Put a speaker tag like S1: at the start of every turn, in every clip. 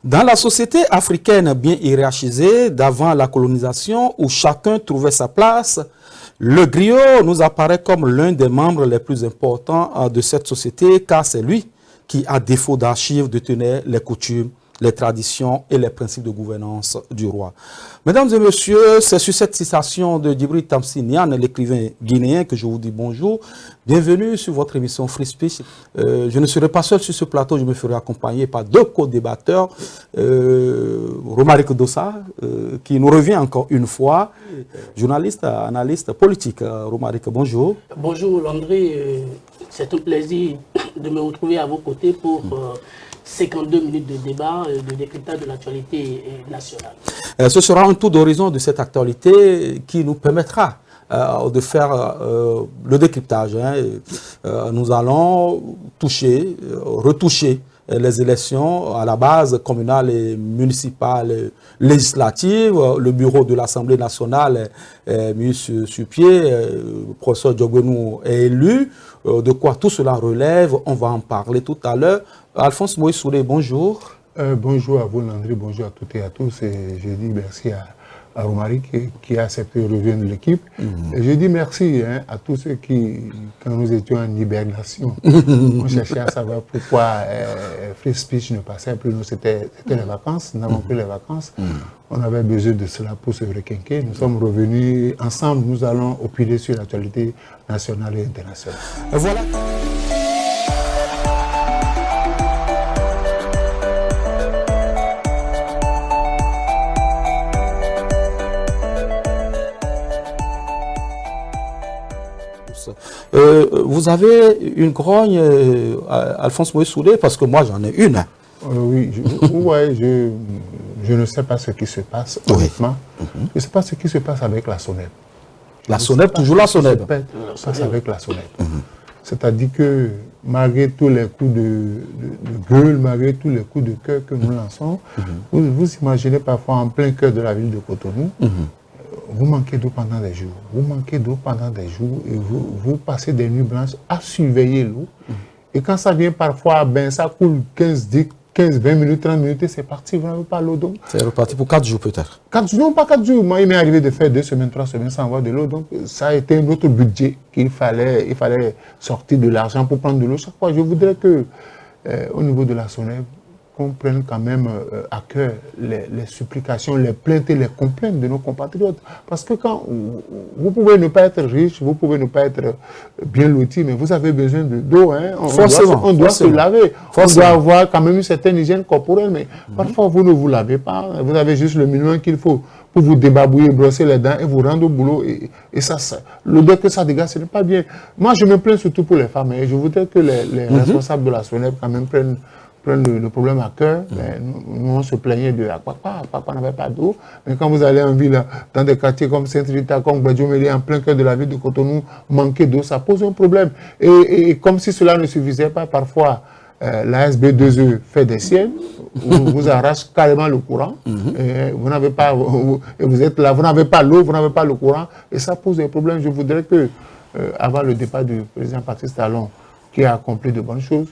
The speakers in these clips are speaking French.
S1: Dans la société africaine bien hiérarchisée d'avant la colonisation, où chacun trouvait sa place, le griot nous apparaît comme l'un des membres les plus importants de cette société, car c'est lui qui, à défaut d'archives, détenait les coutumes, les traditions et les principes de gouvernance du roi. Mesdames et messieurs, c'est sur cette citation de Djibril Tamsir Niane, l'écrivain guinéen, que je vous dis bonjour. Bienvenue sur votre émission Free Speech. Je ne serai pas seul sur ce plateau, je me ferai accompagner par deux co-débatteurs. Romaric Dossa, qui nous revient encore une fois, journaliste, analyste politique. Romaric, bonjour.
S2: Bonjour Landry, c'est un plaisir de me retrouver à vos côtés pour 52 minutes de débat, de décryptage de l'actualité nationale.
S1: Ce sera un tour d'horizon de cette actualité qui nous permettra de faire le décryptage. Nous allons toucher, retoucher les élections à la base communale et municipale, législative. Le bureau de l'Assemblée nationale est mis sur pied. Le professeur Diogbenou est élu. De quoi tout cela relève, on va en parler tout à l'heure. Alphonse Moïse Soulé, bonjour.
S3: Bonjour à vous, Landry, bonjour à toutes et à tous. Et je dis merci à Romaric qui a accepté de rejoindre l'équipe. Et je dis merci à tous ceux qui, quand nous étions en hibernation, on cherchait à savoir pourquoi Free Speech ne passait plus. Nous, c'était les vacances, nous n'avons plus les vacances. On avait besoin de cela pour se requinquer. Nous sommes revenus ensemble, nous allons opiler sur l'actualité nationale et internationale.
S1: Voilà. Vous avez une grogne, Alphonse Moïse Soulé, parce que moi j'en ai une.
S3: Oui, je ne sais pas ce qui se passe, honnêtement. Je ne sais pas ce qui se passe avec la SONEB.
S1: La SONEB, toujours la SONEB.
S3: Ce qui se passe avec la SONEB. C'est-à-dire que malgré tous les coups de gueule, malgré tous les coups de cœur que nous lançons, vous imaginez parfois en plein cœur de la ville de Cotonou, vous manquez d'eau pendant des jours. Vous manquez d'eau pendant des jours et vous passez des nuits blanches à surveiller l'eau. Et quand ça vient parfois, ben ça coule 15, 20 minutes, 30 minutes et c'est parti, vous n'avez pas l'eau. Donc
S1: c'est reparti pour 4 jours peut-être.
S3: 4 jours, non pas 4 jours. Moi, il m'est arrivé de faire 2 semaines, 3 semaines sans avoir de l'eau. Donc ça a été un autre budget qu'il fallait, il fallait sortir de l'argent pour prendre de l'eau. Chaque fois, je voudrais que, au niveau de la SONEB, qu'on prenne quand même à cœur les supplications, les plaintes et les complaintes de nos compatriotes. Parce que quand vous pouvez ne pas être riche, vous pouvez ne pas être bien loti, mais vous avez besoin d'eau. On doit se laver. On doit avoir quand même une certaine hygiène corporelle, mais parfois vous ne vous lavez pas. Vous avez juste le minimum qu'il faut pour vous débarbouiller, brosser les dents et vous rendre au boulot. Et ça, l'odeur que ça dégage, ce n'est pas bien. Moi, je me plains surtout pour les femmes. Et je voudrais que les responsables de la SONEB quand même prennent le problème à cœur. Nous, on se plaignait de Papa n'avait pas d'eau. Mais quand vous allez en ville, dans des quartiers comme Saint-Rita, comme Badjomeli, en plein cœur de la ville de Cotonou, manquer d'eau, ça pose un problème. Et comme si cela ne suffisait pas, parfois, la SB2E fait des siennes, vous arrache carrément le courant, et vous n'avez pas, vous êtes là, vous n'avez pas l'eau, vous n'avez pas le courant, et ça pose des problèmes. Je voudrais que, avant le départ du président Patrice Talon, qui a accompli de bonnes choses,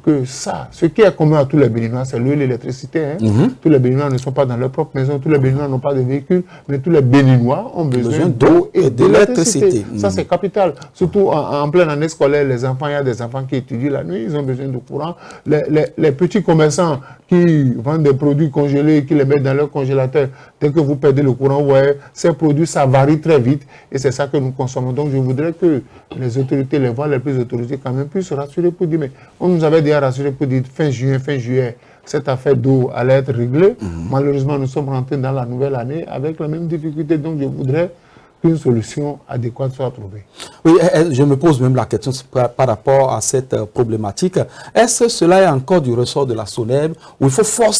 S3: que ça, ce qui est commun à tous les Béninois, c'est l'eau et l'électricité. Tous les Béninois ne sont pas dans leur propre maison, tous les Béninois n'ont pas de véhicule, mais tous les Béninois ont besoin d'eau et d'électricité. Ça, c'est capital. Surtout en pleine année scolaire, les enfants, il y a des enfants qui étudient la nuit, ils ont besoin de courant. Les petits commerçants qui vendent des produits congelés, qui les mettent dans leur congélateur, dès que vous perdez le courant, vous voyez, ces produits, ça varie très vite et c'est ça que nous consommons. Donc, je voudrais que les autorités, les voix les plus autorisées, quand même, puissent se rassurer pour dire, mais on nous avait déjà rassuré pour dire fin juillet, cette affaire d'eau allait être réglée. Malheureusement, nous sommes rentrés dans la nouvelle année avec la même difficulté. Donc, je voudrais qu'une solution adéquate soit trouvée.
S1: Oui, je me pose même la question par rapport à cette problématique. Est-ce que cela est encore du ressort de la SONEB où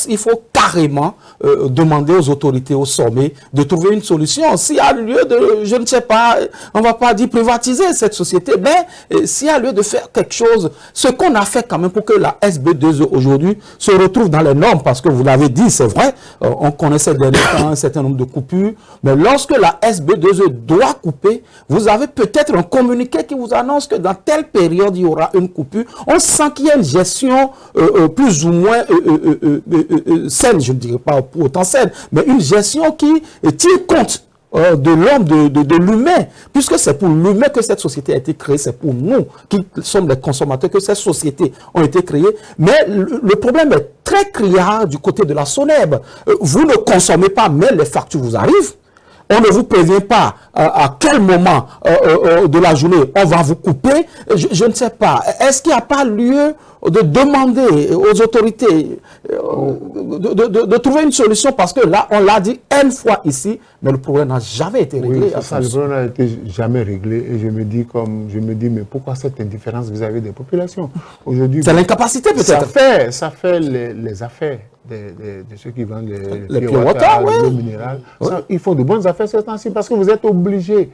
S1: il faut carrément demander aux autorités au sommet de trouver une solution? S'il y a lieu de, je ne sais pas, on ne va pas dire privatiser cette société, mais s'il y a lieu de faire quelque chose, ce qu'on a fait quand même pour que la SB2E aujourd'hui se retrouve dans les normes, parce que vous l'avez dit, c'est vrai, on connaissait dernièrement un certain nombre de coupures, mais lorsque la SB2E doit couper. Vous avez peut-être un communiqué qui vous annonce que dans telle période, il y aura une coupure. On sent qu'il y a une gestion plus ou moins saine, je ne dirais pas pour autant saine, mais une gestion qui tient compte de l'homme, de l'humain, puisque c'est pour l'humain que cette société a été créée, c'est pour nous qui sommes les consommateurs que ces sociétés ont été créées. Mais le problème est très criard du côté de la SONEB. Vous ne consommez pas, mais les factures vous arrivent. On ne vous prévient pas à quel moment de la journée on va vous couper. Je ne sais pas. Est-ce qu'il n'y a pas lieu de demander aux autorités de trouver une solution? Parce que là, on l'a dit une fois ici, mais le problème n'a jamais été réglé.
S3: Oui, ça, le problème n'a été jamais réglé. Et je me dis, mais pourquoi cette indifférence vis-à-vis des populations? Aujourd'hui, c'est
S1: l'incapacité peut-être.
S3: Ça fait les affaires de ceux qui vendent les pure water, l'eau minérale. Ils font de bonnes affaires ce temps-ci parce que vous êtes obligé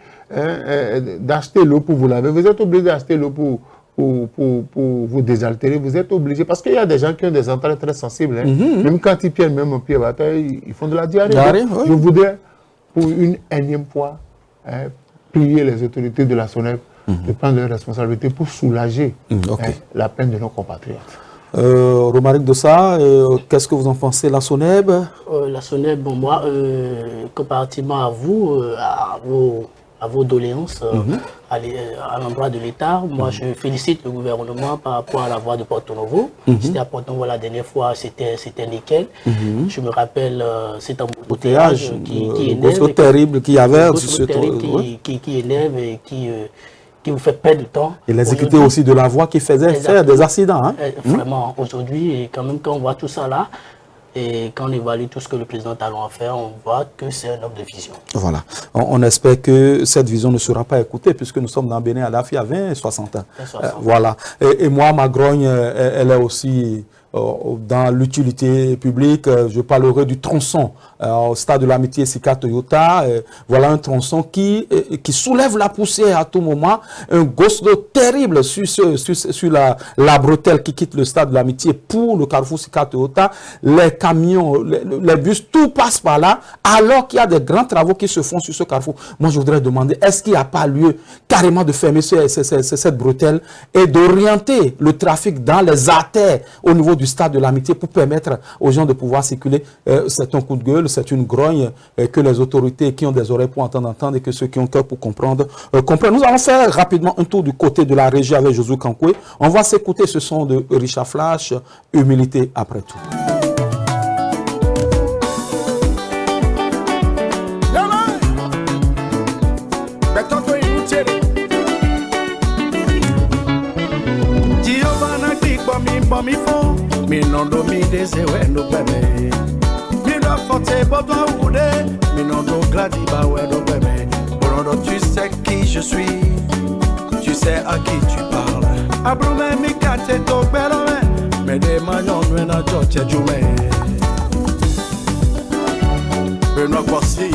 S3: d'acheter l'eau pour vous laver. Vous êtes obligé d'acheter l'eau pour vous désaltérer. Vous êtes obligé, parce qu'il y a des gens qui ont des entrailles très sensibles. Même quand ils prennent même un pied water, ils font de la diarrhée. Je voudrais, pour une énième fois, prier les autorités de la SONEB de prendre leurs responsabilités pour soulager la peine de nos compatriotes.
S1: Romaric Dossa, qu'est-ce que vous en pensez, la SONEB?
S2: La SONEB, bon, moi, comparativement à vous, à vos doléances à l'endroit de l'État, moi je félicite le gouvernement par rapport à la voie de Porto Novo. C'était à Porto Novo la dernière fois, c'était nickel. Je me rappelle cet embouteillage qui énerve.
S1: Terrible qu'il y avait.
S2: Qui énerve et qui vous fait perdre du temps.
S1: Et l'exécuté aussi de la voie qui faisait faire des accidents. Hein?
S2: Vraiment, aujourd'hui, quand même, quand on voit tout ça là, et quand on évalue tout ce que le président Talon a fait, on voit que c'est un homme de vision. Voilà.
S1: On espère que cette vision ne sera pas écoutée, puisque nous sommes dans Bénin Alafi à 20 et 60 ans. Voilà. Et moi, ma grogne, elle est aussi dans l'utilité publique. Je parlerai du tronçon au stade de l'amitié Sika Toyota. Voilà un tronçon qui soulève la poussière à tout moment. Un gosse d'eau terrible sur la bretelle qui quitte le stade de l'amitié pour le carrefour Sika Toyota. Les camions, les bus, tout passe par là, alors qu'il y a des grands travaux qui se font sur ce carrefour. Moi, je voudrais demander, est-ce qu'il n'y a pas lieu carrément de fermer cette bretelle et d'orienter le trafic dans les artères au niveau du stade de l'amitié pour permettre aux gens de pouvoir circuler? C'est un coup de gueule, c'est une grogne que les autorités qui ont des oreilles pour entendre et que ceux qui ont cœur pour comprendre comprennent. Nous allons faire rapidement un tour du côté de la régie avec Josué Kankoué. On va s'écouter ce son de Richard Flash, Humilité après tout.
S4: Mi non do mi dese wendo bebe. Mi do forte bodo oude. Mi non do gladi ba wendo bebe. Borondo, tu sais qui je suis. Tu sais à qui tu parles. Abrume mi kate to belome. Me de magnon wena joche jume. Benoît Corsi.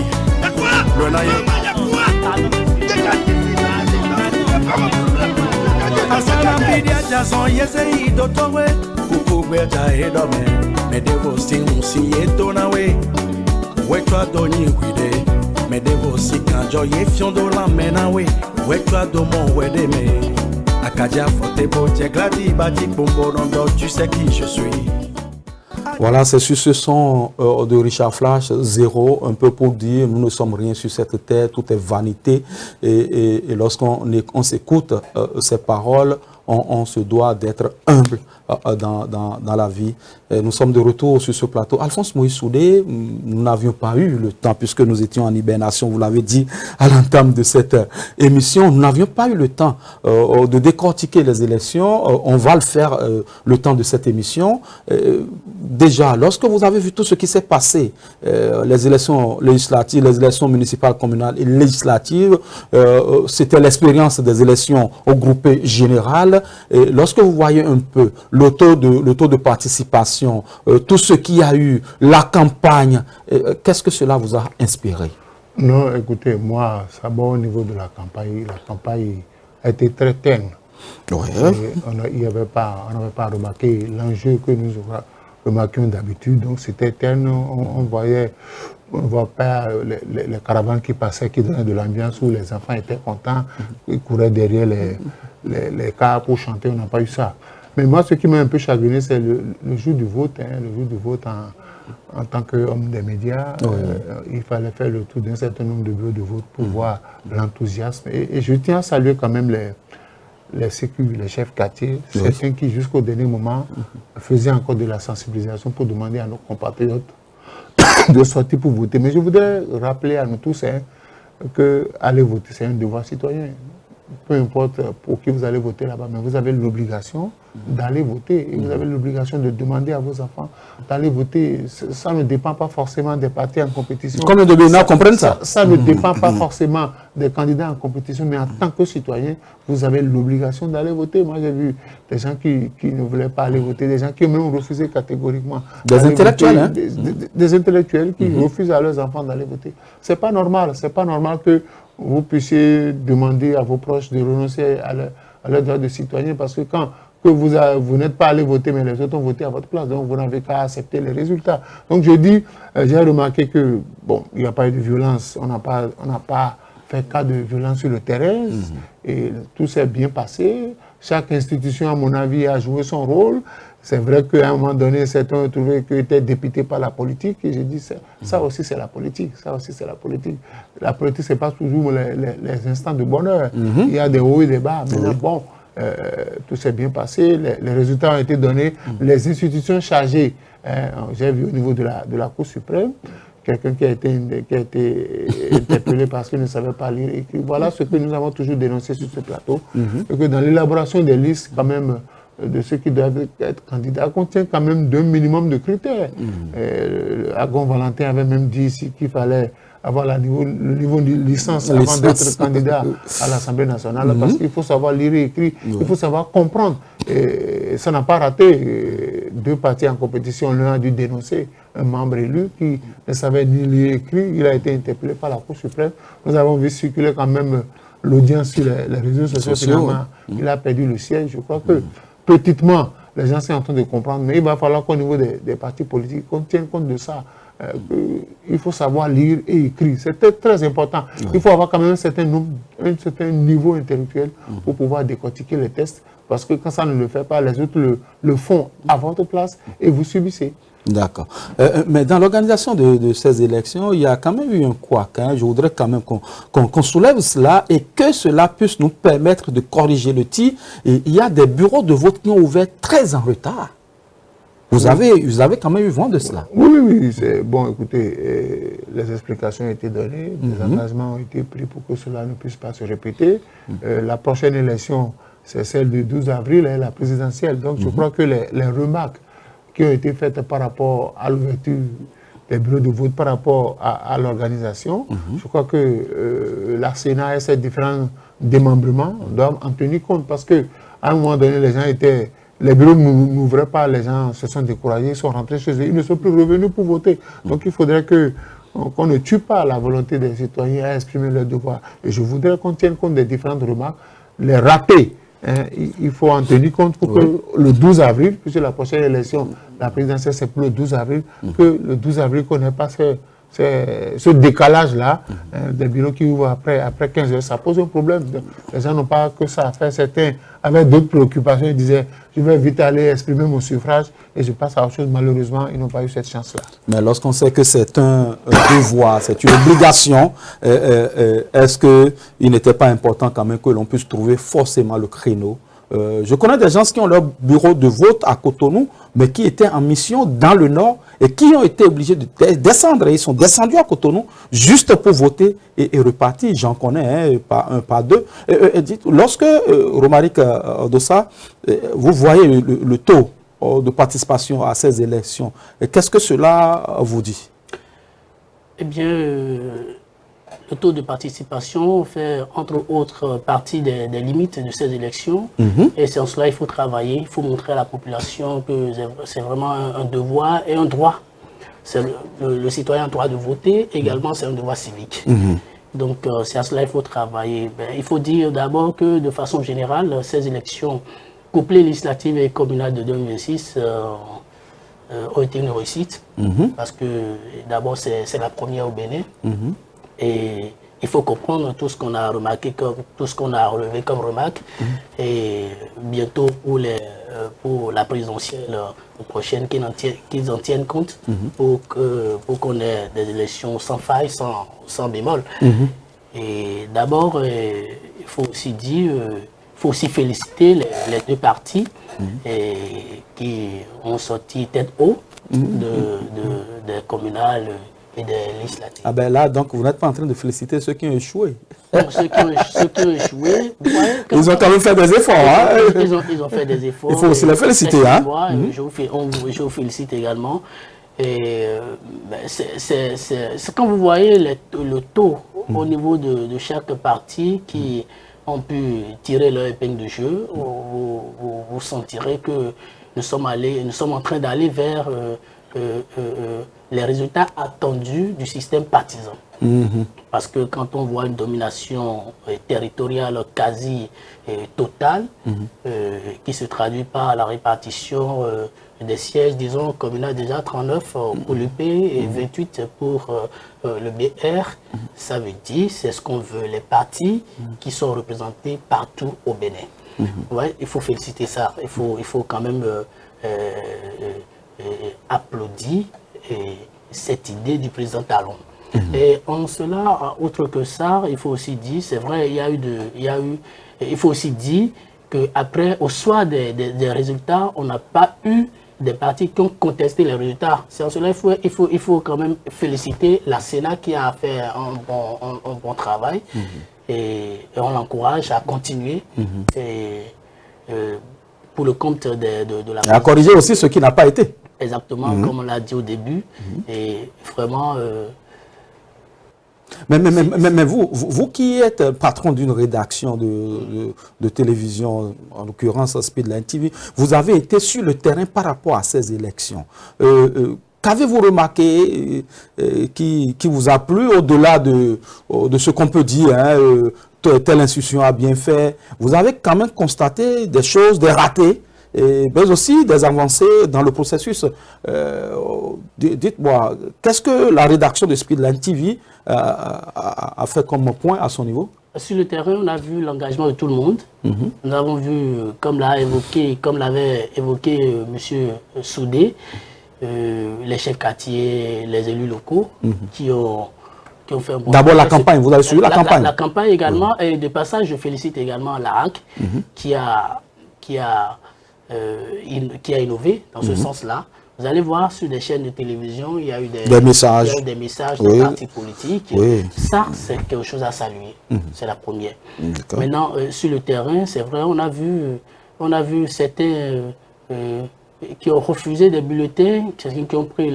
S4: Le naïe. Asana media jason yese idotowe. Me devo si eto na we toi doni guide me devo si kanjo ye fiondo la mena we toi do mon wede me akaja fote bo je gladi bati bombo rondo, tu sais qui je suis.
S1: Voilà, c'est sur ce son de Richard Flash, zéro, un peu pour dire, nous ne sommes rien sur cette terre, tout est vanité. Et lorsqu'on s'écoute ces paroles, on se doit d'être humble dans la vie. Et nous sommes de retour sur ce plateau. Alphonse Moïse Soudé, nous n'avions pas eu le temps, puisque nous étions en hibernation, vous l'avez dit à l'entame de cette émission, nous n'avions pas eu le temps de décortiquer les élections. On va le faire le temps de cette émission. Déjà, lorsque vous avez vu tout ce qui s'est passé, les élections législatives, les élections municipales, communales et législatives, c'était l'expérience des élections au groupé général. Et lorsque vous voyez un peu le taux de participation, tout ce qu'il y a eu, la campagne, qu'est-ce que cela vous a inspiré?
S3: Non, écoutez, moi, ça va au niveau de la campagne a été très terne.
S1: Ouais.
S3: On n'avait pas remarqué l'enjeu que remarquions d'habitude. Donc c'était terne, on voit pas les caravanes qui passaient, qui donnaient de l'ambiance, où les enfants étaient contents, ils couraient derrière les cars pour chanter, on n'a pas eu ça. Mais moi, ce qui m'a un peu chagriné, c'est le jour du vote, le jour du vote en tant qu'homme des médias, il fallait faire le tour d'un certain nombre de bureaux de vote pour voir l'enthousiasme. Et je tiens à saluer quand même les sécu, les chefs quartiers, certains qui jusqu'au dernier moment faisaient encore de la sensibilisation pour demander à nos compatriotes de sortir pour voter. Mais je voudrais rappeler à nous tous que aller voter, c'est un devoir citoyen. Peu importe pour qui vous allez voter là-bas, mais vous avez l'obligation d'aller voter. Et vous avez l'obligation de demander à vos enfants d'aller voter. Ça ne dépend pas forcément des partis en compétition.
S1: Combien de Bénins comprennent ça?
S3: Ça ne dépend pas forcément des candidats en compétition, mais en tant que citoyen, vous avez l'obligation d'aller voter. Moi, j'ai vu des gens qui ne voulaient pas aller voter, des gens qui ont même refusé catégoriquement.
S1: Des intellectuels,
S3: voter, des intellectuels qui refusent à leurs enfants d'aller voter. C'est pas normal. C'est pas normal que vous puissiez demander à vos proches de renoncer à leur droit de citoyen, parce que quand vous n'êtes pas allé voter, mais les autres ont voté à votre place, donc vous n'avez qu'à accepter les résultats. Donc je dis, j'ai remarqué que, bon, il n'y a pas eu de violence, on n'a pas fait cas de violence sur le terrain, et tout s'est bien passé. Chaque institution, à mon avis, a joué son rôle. C'est vrai qu'à un moment donné, certains ont trouvé qu'ils étaient dépités par la politique. Et j'ai dit, ça aussi, c'est la politique. Ça aussi, c'est la politique. La politique, ce n'est pas toujours les instants de bonheur. Il y a des hauts et des bas. Mais bon, tout s'est bien passé. Les résultats ont été donnés. Les institutions chargées, j'ai vu au niveau de la Cour suprême, quelqu'un qui a été interpellé parce qu'il ne savait pas lire et écrire. Voilà ce que nous avons toujours dénoncé sur ce plateau. Et que dans l'élaboration des listes, quand même, de ceux qui doivent être candidats, contient quand même d'un minimum de critères. Agon Valentin avait même dit ici qu'il fallait avoir le niveau de licence avant d'être candidat à l'Assemblée nationale, parce qu'il faut savoir lire et écrire, il faut savoir comprendre. Et ça n'a pas raté. Deux partis en compétition, l'un a dû dénoncer un membre élu qui ne savait ni lire et écrire. Il a été interpellé par la Cour suprême. Nous avons vu circuler quand même l'audience sur les réseaux sociaux. Finalement, il a perdu le siège. Je crois que petitement, les gens sont en train de comprendre, mais il va falloir qu'au niveau des partis politiques, qu'on tienne compte de ça. Il faut savoir lire et écrire. C'est très important. Il faut avoir quand même un certain niveau intellectuel pour pouvoir décortiquer les tests, parce que quand ça ne le fait pas, les autres le font à votre place et vous subissez.
S1: D'accord. Mais dans l'organisation de ces élections, il y a quand même eu un couac. Je voudrais quand même qu'on soulève cela et que cela puisse nous permettre de corriger le tir. Et il y a des bureaux de vote qui ont ouvert très en retard. Vous avez quand même eu vent de cela?
S3: Oui. Bon, écoutez, les explications ont été données, des engagements ont été pris pour que cela ne puisse pas se répéter. La prochaine élection, c'est celle du 12 avril, la présidentielle. Donc je crois que les remarques qui ont été faites par rapport à l'ouverture des bureaux de vote, par rapport à l'organisation, je crois que la Sénat et ses différents démembrements doivent en tenir compte, parce qu'à un moment donné, les bureaux n'ouvraient pas, les gens se sont découragés, ils sont rentrés chez eux, ils ne sont plus revenus pour voter. Donc il faudrait qu'on ne tue pas la volonté des citoyens à exprimer leurs devoirs. Et je voudrais qu'on tienne compte des différentes remarques, les ratés. Il faut en tenir compte pour que le 12 avril, puisque la prochaine élection, la présidentielle, c'est pour le 12 avril, que le 12 avril, qu'on n'ait pas ce décalage-là, des bureaux qui ouvrent après 15 heures, ça pose un problème. Les gens n'ont pas que ça à faire. Certains avaient d'autres préoccupations, ils disaient, je vais vite aller exprimer mon suffrage et je passe à autre chose. Malheureusement, ils n'ont pas eu cette chance-là. Mais
S1: lorsqu'on sait que c'est un devoir, c'est une obligation, est-ce qu'il n'était pas important quand même que l'on puisse trouver forcément le créneau? Je connais des gens qui ont leur bureau de vote à Cotonou, mais qui étaient en mission dans le Nord et qui ont été obligés de descendre. Ils sont descendus à Cotonou juste pour voter et repartir. J'en connais, pas un, pas deux. Lorsque, Romaric Dossa, vous voyez le taux de participation à ces élections, qu'est-ce que cela vous dit?
S2: Eh bien, le taux de participation fait, entre autres, partie des limites de ces élections. Et c'est en cela qu'il faut travailler. Il faut montrer à la population que c'est vraiment un devoir et un droit. Le citoyen a le droit de voter. Également, c'est un devoir civique. Donc, c'est à cela qu'il faut travailler. Il faut dire d'abord que, de façon générale, ces élections couplées législatives et communales de 2026 ont été une réussite. Parce que d'abord, c'est la première au Bénin. Et il faut comprendre tout ce qu'on a remarqué, tout ce qu'on a relevé comme remarque. Et bientôt, pour la présidentielle prochaine, qu'ils en tiennent compte pour qu'on ait des élections sans faille, sans bémol. Et d'abord, il faut aussi dire, faut aussi féliciter les deux partis qui ont sorti tête haut des communales et des législatives.
S1: Ah ben là, donc vous n'êtes pas en train de féliciter ceux qui ont échoué.
S2: Donc, ceux qui ont échoué, vous voyez,
S1: ils ont quand même fait des efforts.
S2: Ils ont fait des efforts.
S1: Il faut aussi les féliciter.
S2: Je vous félicite également. Et c'est quand vous voyez le taux au niveau de chaque parti qui ont pu tirer leur épingle de jeu, vous sentirez que nous sommes en train d'aller vers les résultats attendus du système partisan. Parce que quand on voit une domination territoriale quasi totale, qui se traduit par la répartition des sièges, disons, communaux déjà 39 pour l'UP et 28 pour le BR, ça veut dire, c'est ce qu'on veut, les partis qui sont représentés partout au Bénin. Ouais, il faut féliciter ça, il faut quand même applaudir cette idée du président Talon. Et en cela, autre que ça, il faut aussi dire, c'est vrai, il faut aussi dire qu'après, au soir des résultats, on n'a pas eu des partis qui ont contesté les résultats. C'est en cela il faut quand même féliciter la Sénat qui a fait un bon travail et on l'encourage à continuer pour le compte de la...
S1: Et à corriger aussi ce qui n'a pas été.
S2: Exactement, comme on l'a dit au début. Et vraiment...
S1: Mais vous qui êtes patron d'une rédaction de télévision, en l'occurrence Speedline TV, vous avez été sur le terrain par rapport à ces élections. Qu'avez-vous remarqué qui vous a plu au-delà de ce qu'on peut dire, telle institution a bien fait? Vous avez quand même constaté des choses, des ratés, mais aussi des avancées dans le processus. Dites-moi, qu'est-ce que la rédaction de Speedline TV a fait comme point à son niveau?
S2: Sur le terrain, on a vu l'engagement de tout le monde. Nous avons vu, comme l'avait évoqué M. Soudé, les chefs quartiers, les élus locaux qui ont fait un bon...
S1: D'abord la campagne, vous avez suivi la campagne? La
S2: campagne également, et de passage, je félicite également l'ARAC qui a innové dans ce sens-là. Vous allez voir sur des chaînes de télévision, il y a eu des messages des partis politiques. Ça, c'est quelque chose à saluer. C'est la première. Maintenant, sur le terrain, c'est vrai, on a vu certains qui ont refusé des bulletins, qui ont pris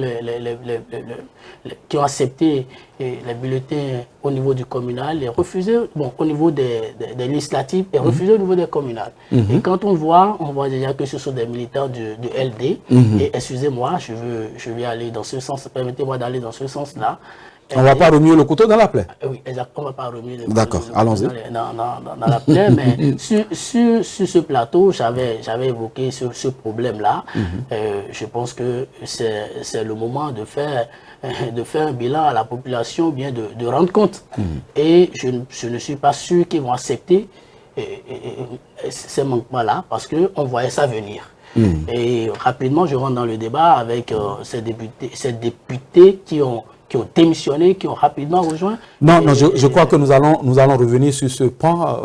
S2: qui ont accepté les bulletins au niveau du communal et refusé au niveau des législatives et refusé au niveau des communales. Et quand on voit déjà que ce sont des militants du LD. Et excusez-moi, je vais aller dans ce sens, permettez-moi d'aller dans ce sens-là.
S1: On ne va pas remuer le couteau dans la plaie.
S2: Oui, exactement, on ne va pas remuer le couteau dans la plaie, mais sur ce plateau, j'avais évoqué ce problème-là. Je pense que c'est le moment de faire un bilan à la population, bien de rendre compte. Et je ne suis pas sûr qu'ils vont accepter ces manquements-là, parce qu'on voyait ça venir. Et rapidement, je rentre dans le débat avec ces députés qui ont démissionné, qui ont rapidement rejoint.
S1: Non, je crois que nous allons revenir sur ce point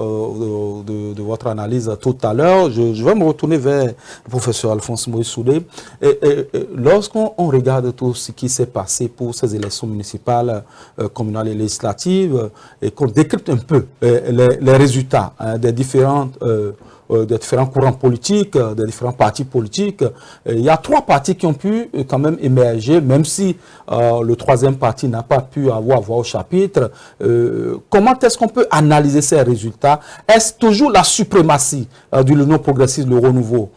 S1: de votre analyse tout à l'heure. Je vais me retourner vers le professeur Alphonse Moïse Soudé. Lorsqu'on regarde tout ce qui s'est passé pour ces élections municipales, communales et législatives, et qu'on décrypte un peu les résultats des différents courants politiques, des différents partis politiques. Il y a 3 partis qui ont pu quand même émerger, même si le 3e parti n'a pas pu avoir voix au chapitre. Comment est-ce qu'on peut analyser ces résultats? Est-ce toujours la suprématie du l'Union progressiste, le renouveau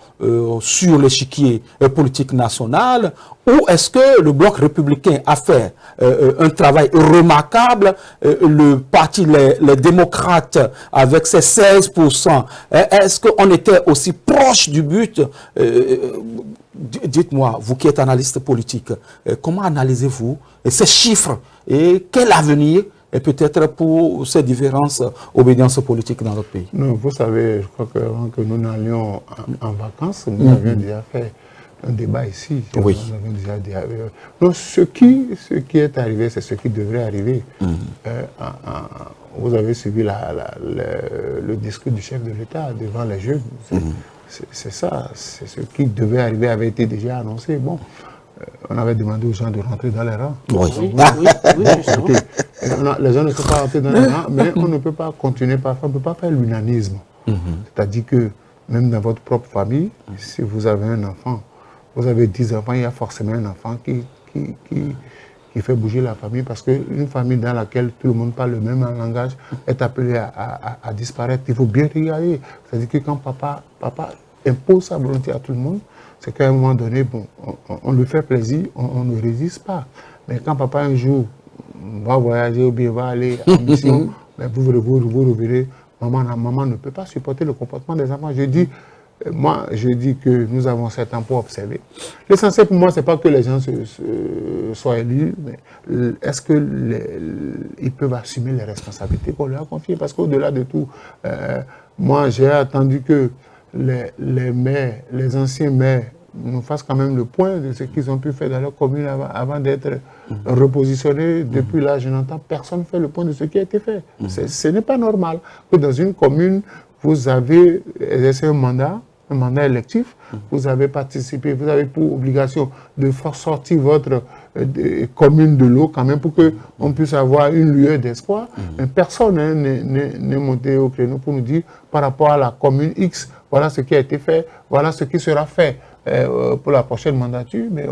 S1: sur l'échiquier politique national, ou est-ce que le bloc républicain a fait un travail remarquable, le parti, les démocrates, avec ses 16%, est-ce qu'on était aussi proche du but? dites-moi, vous qui êtes analyste politique, comment analysez-vous ces chiffres et quel avenir et peut-être pour ces différentes obédiences politiques dans notre pays?
S3: Non, vous savez, je crois qu'avant que nous n'allions en vacances, nous avions déjà fait un débat ici.
S1: Oui.
S3: Nous avions déjà donc, ce qui est arrivé, c'est ce qui devrait arriver. Vous avez suivi le discours du chef de l'État devant les jeunes. C'est ça, c'est ce qui devait arriver, avait été déjà annoncé. Bon, on avait demandé aux gens de rentrer dans les rangs.
S2: Oui, justement.
S3: Les gens ne sont pas rentrés dans les rangs, mais on ne peut pas continuer parfois, on ne peut pas faire l'unanisme. C'est-à-dire que même dans votre propre famille, si vous avez un enfant, vous avez 10 enfants, il y a forcément un enfant qui fait bouger la famille, parce qu'une famille dans laquelle tout le monde parle le même langage est appelée à disparaître. Il faut bien regarder. C'est-à-dire que quand papa impose sa volonté à tout le monde, c'est qu'à un moment donné, bon, on lui fait plaisir, on ne résiste pas. Mais quand papa un jour va voyager ou bien va aller en mission, mais vous reverrez, maman ne peut pas supporter le comportement des enfants. Je dis que nous avons 7 ans pour observer. L'essentiel pour moi, ce n'est pas que les gens soient élus, mais est-ce qu'ils peuvent assumer les responsabilités qu'on leur a confiées? Parce qu'au-delà de tout, moi j'ai attendu que les maires, les anciens maires, nous fassent quand même le point de ce qu'ils ont pu faire dans leur commune avant d'être repositionnés. Depuis là, je n'entends personne faire le point de ce qui a été fait. Ce n'est pas normal que dans une commune, vous avez exercé un mandat électif, vous avez participé, vous avez pour obligation de faire sortir votre commune de l'eau quand même pour qu'on puisse avoir une lueur d'espoir. Mais personne n'est monté au créneau pour nous dire par rapport à la commune X, voilà ce qui a été fait, voilà ce qui sera fait pour la prochaine mandature. Mais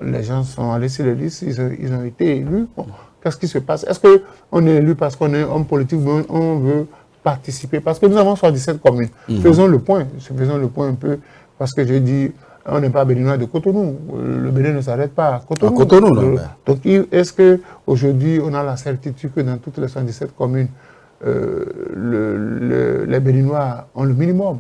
S3: les gens sont allés sur les listes, ils ont été élus. Bon, qu'est-ce qui se passe? Est-ce qu'on est élu parce qu'on est homme politique, on veut participer? Parce que nous avons 77 communes. Faisons le point un peu, parce que je dis, on n'est pas béninois de Cotonou. Le Bénin ne s'arrête pas à Cotonou. Donc, est-ce qu'aujourd'hui, on a la certitude que dans toutes les 77 communes, les Béninois ont le minimum?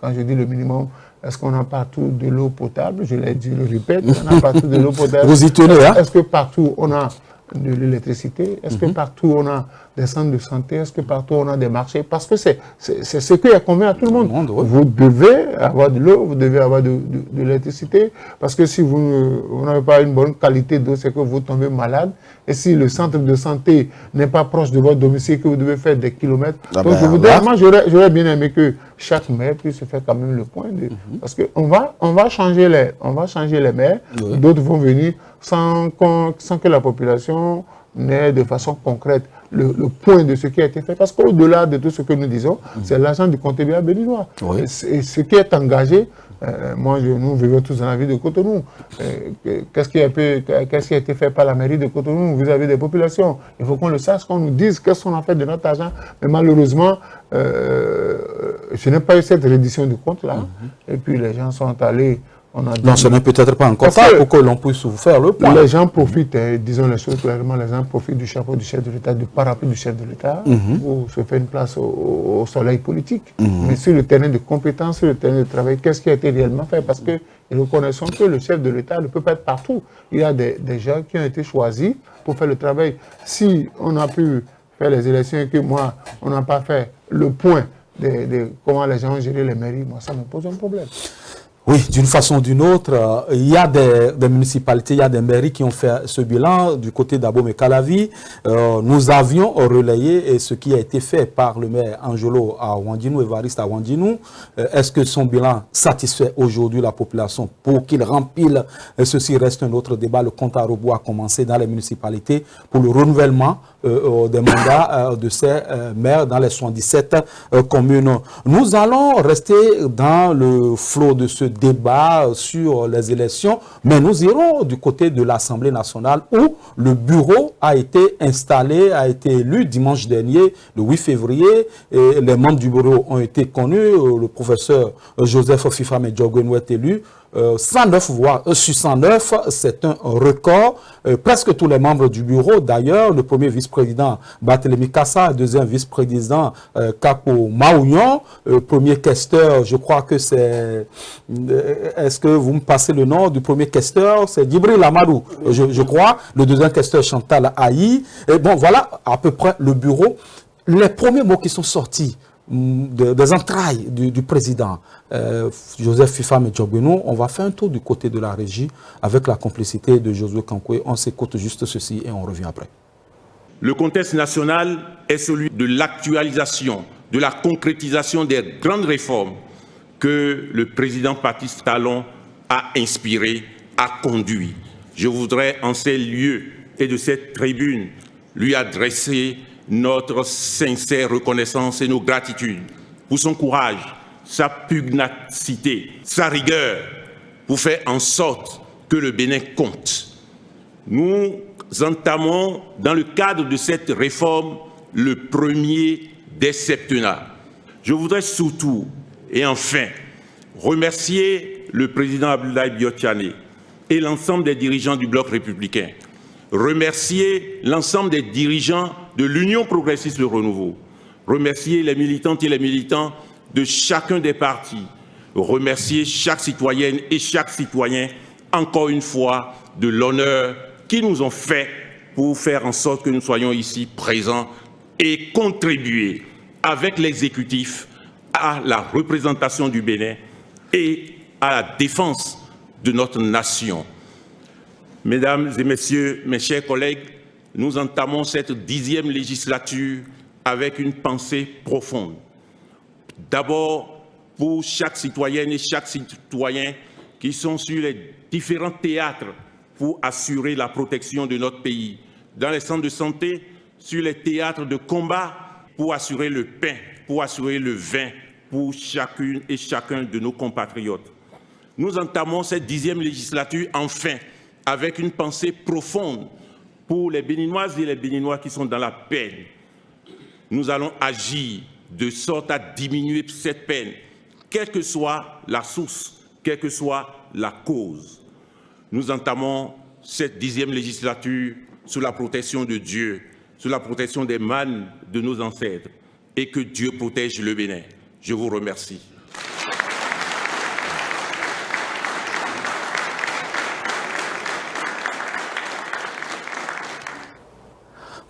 S3: Quand je dis le minimum, est-ce qu'on a partout de l'eau potable? Je l'ai dit, je le répète, on a partout de l'eau potable.
S1: Vous y tenez, hein?
S3: Est-ce que partout on a de l'électricité? Est-ce que partout on a des centres de santé? Est-ce que partout on a des marchés? Parce que c'est ce qui est convenu à tout le monde. Vous devez avoir de l'eau, vous devez avoir de l'électricité, parce que si vous n'avez pas une bonne qualité d'eau, c'est que vous tombez malade. Et si le centre de santé n'est pas proche de votre domicile, que vous devez faire des kilomètres, donc moi j'aurais bien aimé que chaque maire puisse se faire quand même le point, parce qu'on va changer les maires, d'autres vont venir sans que la population n'ait de façon concrète le point de ce qui a été fait. Parce qu'au-delà de tout ce que nous disons, c'est l'argent du contribuable béninois. Et ce qui est engagé, nous vivons tous dans la ville de Cotonou. Qu'est-ce qui a été fait par la mairie de Cotonou vis-à-vis des populations? Il faut qu'on le sache, qu'on nous dise qu'est-ce qu'on a fait de notre argent. Mais malheureusement, je n'ai pas eu cette reddition du compte là. Et puis les gens sont allés.
S1: Non, ce n'est peut-être pas encore ça pour que l'on puisse vous faire le point.
S3: Les gens profitent, disons les choses clairement, les gens profitent du chapeau du chef de l'État, du parapluie du chef de l'État, pour se faire une place au soleil politique. Mais sur le terrain de compétence, sur le terrain de travail, qu'est-ce qui a été réellement fait? Parce que nous reconnaissons que le chef de l'État ne peut pas être partout. Il y a des gens qui ont été choisis pour faire le travail. Si on a pu faire les élections et que on n'a pas fait le point de comment les gens ont géré les mairies, ça me pose un problème.
S1: Oui, d'une façon ou d'une autre, il y a des municipalités, il y a des mairies qui ont fait ce bilan du côté d'Abomey-Calavi. Nous avions relayé ce qui a été fait par le maire Angelo à Wandinou, Évariste à Wandinou. Est-ce que son bilan satisfait aujourd'hui la population pour qu'il rempile? Ceci reste un autre débat. Le compte à rebours a commencé dans les municipalités pour le renouvellement des mandats de ces maires dans les 77 communes. Nous allons rester dans le flot de ce débat sur les élections, mais nous irons du côté de l'Assemblée nationale où le bureau a été installé, a été élu dimanche dernier, le 8 février, et les membres du bureau ont été connus. Le professeur Joseph Fifame Djogwenou est élu, 109 voix sur 109, c'est un record. Presque tous les membres du bureau, d'ailleurs, le premier vice-président Barthélémy Kassa, deuxième vice-président Kapo Maounion, premier questeur, je crois que c'est... Est-ce que vous me passez le nom du premier questeur? C'est Djibril Amadou, je crois. Le deuxième questeur, Chantal Aïe. Et bon, voilà à peu près le bureau. Les premiers mots qui sont sortis des entrailles du président Joseph Fifame Djogbenou, on va faire un tour du côté de la régie avec la complicité de Josué Kankoué. On s'écoute juste ceci et on revient après.
S5: Le contexte national est celui de l'actualisation, de la concrétisation des grandes réformes que le président Patrice Talon a inspiré, a conduit. Je voudrais en ces lieux et de cette tribune lui adresser notre sincère reconnaissance et nos gratitudes pour son courage, sa pugnacité, sa rigueur pour faire en sorte que le Bénin compte. Nous entamons dans le cadre de cette réforme le premier des septennats. Je voudrais surtout et enfin remercier le président Abdoulaye Biotchane et l'ensemble des dirigeants du bloc républicain. Remercier l'ensemble des dirigeants de l'Union progressiste Le Renouveau. Remercier les militantes et les militants de chacun des partis. Remercier chaque citoyenne et chaque citoyen, encore une fois, de l'honneur qu'ils nous ont fait pour faire en sorte que nous soyons ici présents et contribuer avec l'exécutif à la représentation du Bénin et à la défense de notre nation. Mesdames et messieurs, mes chers collègues, nous entamons cette 10e législature avec une pensée profonde. D'abord, pour chaque citoyenne et chaque citoyen qui sont sur les différents théâtres pour assurer la protection de notre pays. Dans les centres de santé, sur les théâtres de combat, pour assurer le pain, pour assurer le vin, pour chacune et chacun de nos compatriotes. Nous entamons cette 10e législature, enfin, avec une pensée profonde pour les Béninoises et les Béninois qui sont dans la peine. Nous allons agir de sorte à diminuer cette peine, quelle que soit la source, quelle que soit la cause. Nous entamons cette 10e législature sous la protection de Dieu, sous la protection des mânes de nos ancêtres, et que Dieu protège le Bénin. Je vous remercie.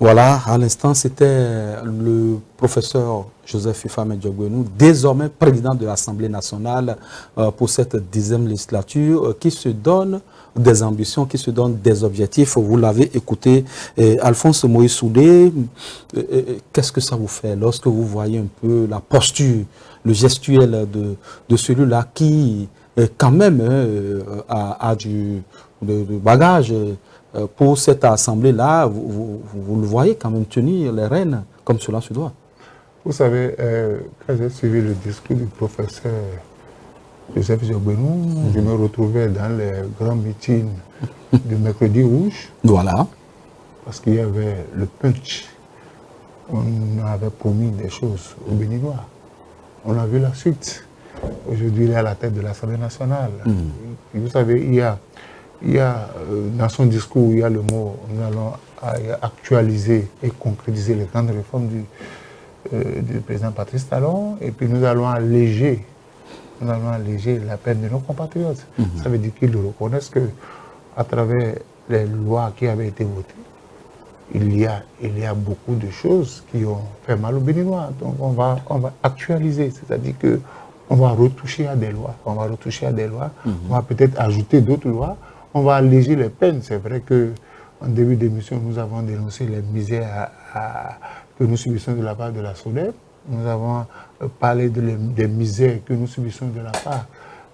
S1: Voilà, à l'instant, c'était le professeur Joseph Fifame Djogbenou, désormais président de l'Assemblée nationale pour cette 10e législature, qui se donne des ambitions, qui se donne des objectifs. Vous l'avez écouté, Alphonse Moïse Soudé, qu'est-ce que ça vous fait lorsque vous voyez un peu la posture, le gestuel de celui-là qui, quand même, a du bagage pour cette assemblée-là, vous le voyez quand même tenir les rênes comme cela se doit.
S3: Vous savez, quand j'ai suivi le discours du professeur Joseph Djogbenou, je me retrouvais dans les grands meetings du mercredi rouge.
S1: Voilà.
S3: Parce qu'il y avait le punch. On avait promis des choses aux Béninois. On a vu la suite. Aujourd'hui, il est à la tête de l'Assemblée nationale. Et vous savez, il y a dans son discours, il y a le mot, nous allons actualiser et concrétiser les grandes réformes du président Patrice Talon, et puis nous allons alléger la peine de nos compatriotes. Ça veut dire qu'ils reconnaissent qu'à travers les lois qui avaient été votées, il y a beaucoup de choses qui ont fait mal aux Béninois. Donc on va actualiser, c'est-à-dire qu'on va retoucher à des lois, on va peut-être ajouter d'autres lois. On va alléger les peines. C'est vrai qu'en début d'émission, nous avons dénoncé les misères que nous subissons de la part de la SODEP. Nous avons parlé des misères que nous subissons de la part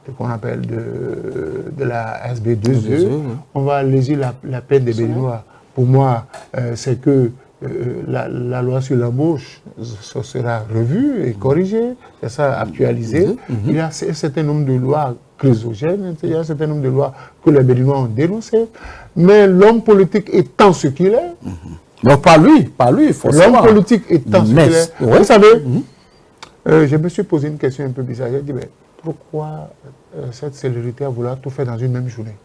S3: de qu'on appelle de la SB2E. On va alléger la peine des Béninois. Pour moi, c'est que la loi sur l'embauche sera revue et corrigée, c'est ça, actualisée. Il y a un certain nombre de lois chrysogènes, il y a un certain nombre de lois que les Béninois ont dénoncées, mais l'homme politique étant ce qu'il est,
S1: non, pas lui, forcément.
S3: L'homme politique étant ce qu'il est, vous savez, je me suis posé une question un peu bizarre, j'ai dit, mais pourquoi cette célérité à vouloir tout faire dans une même journée.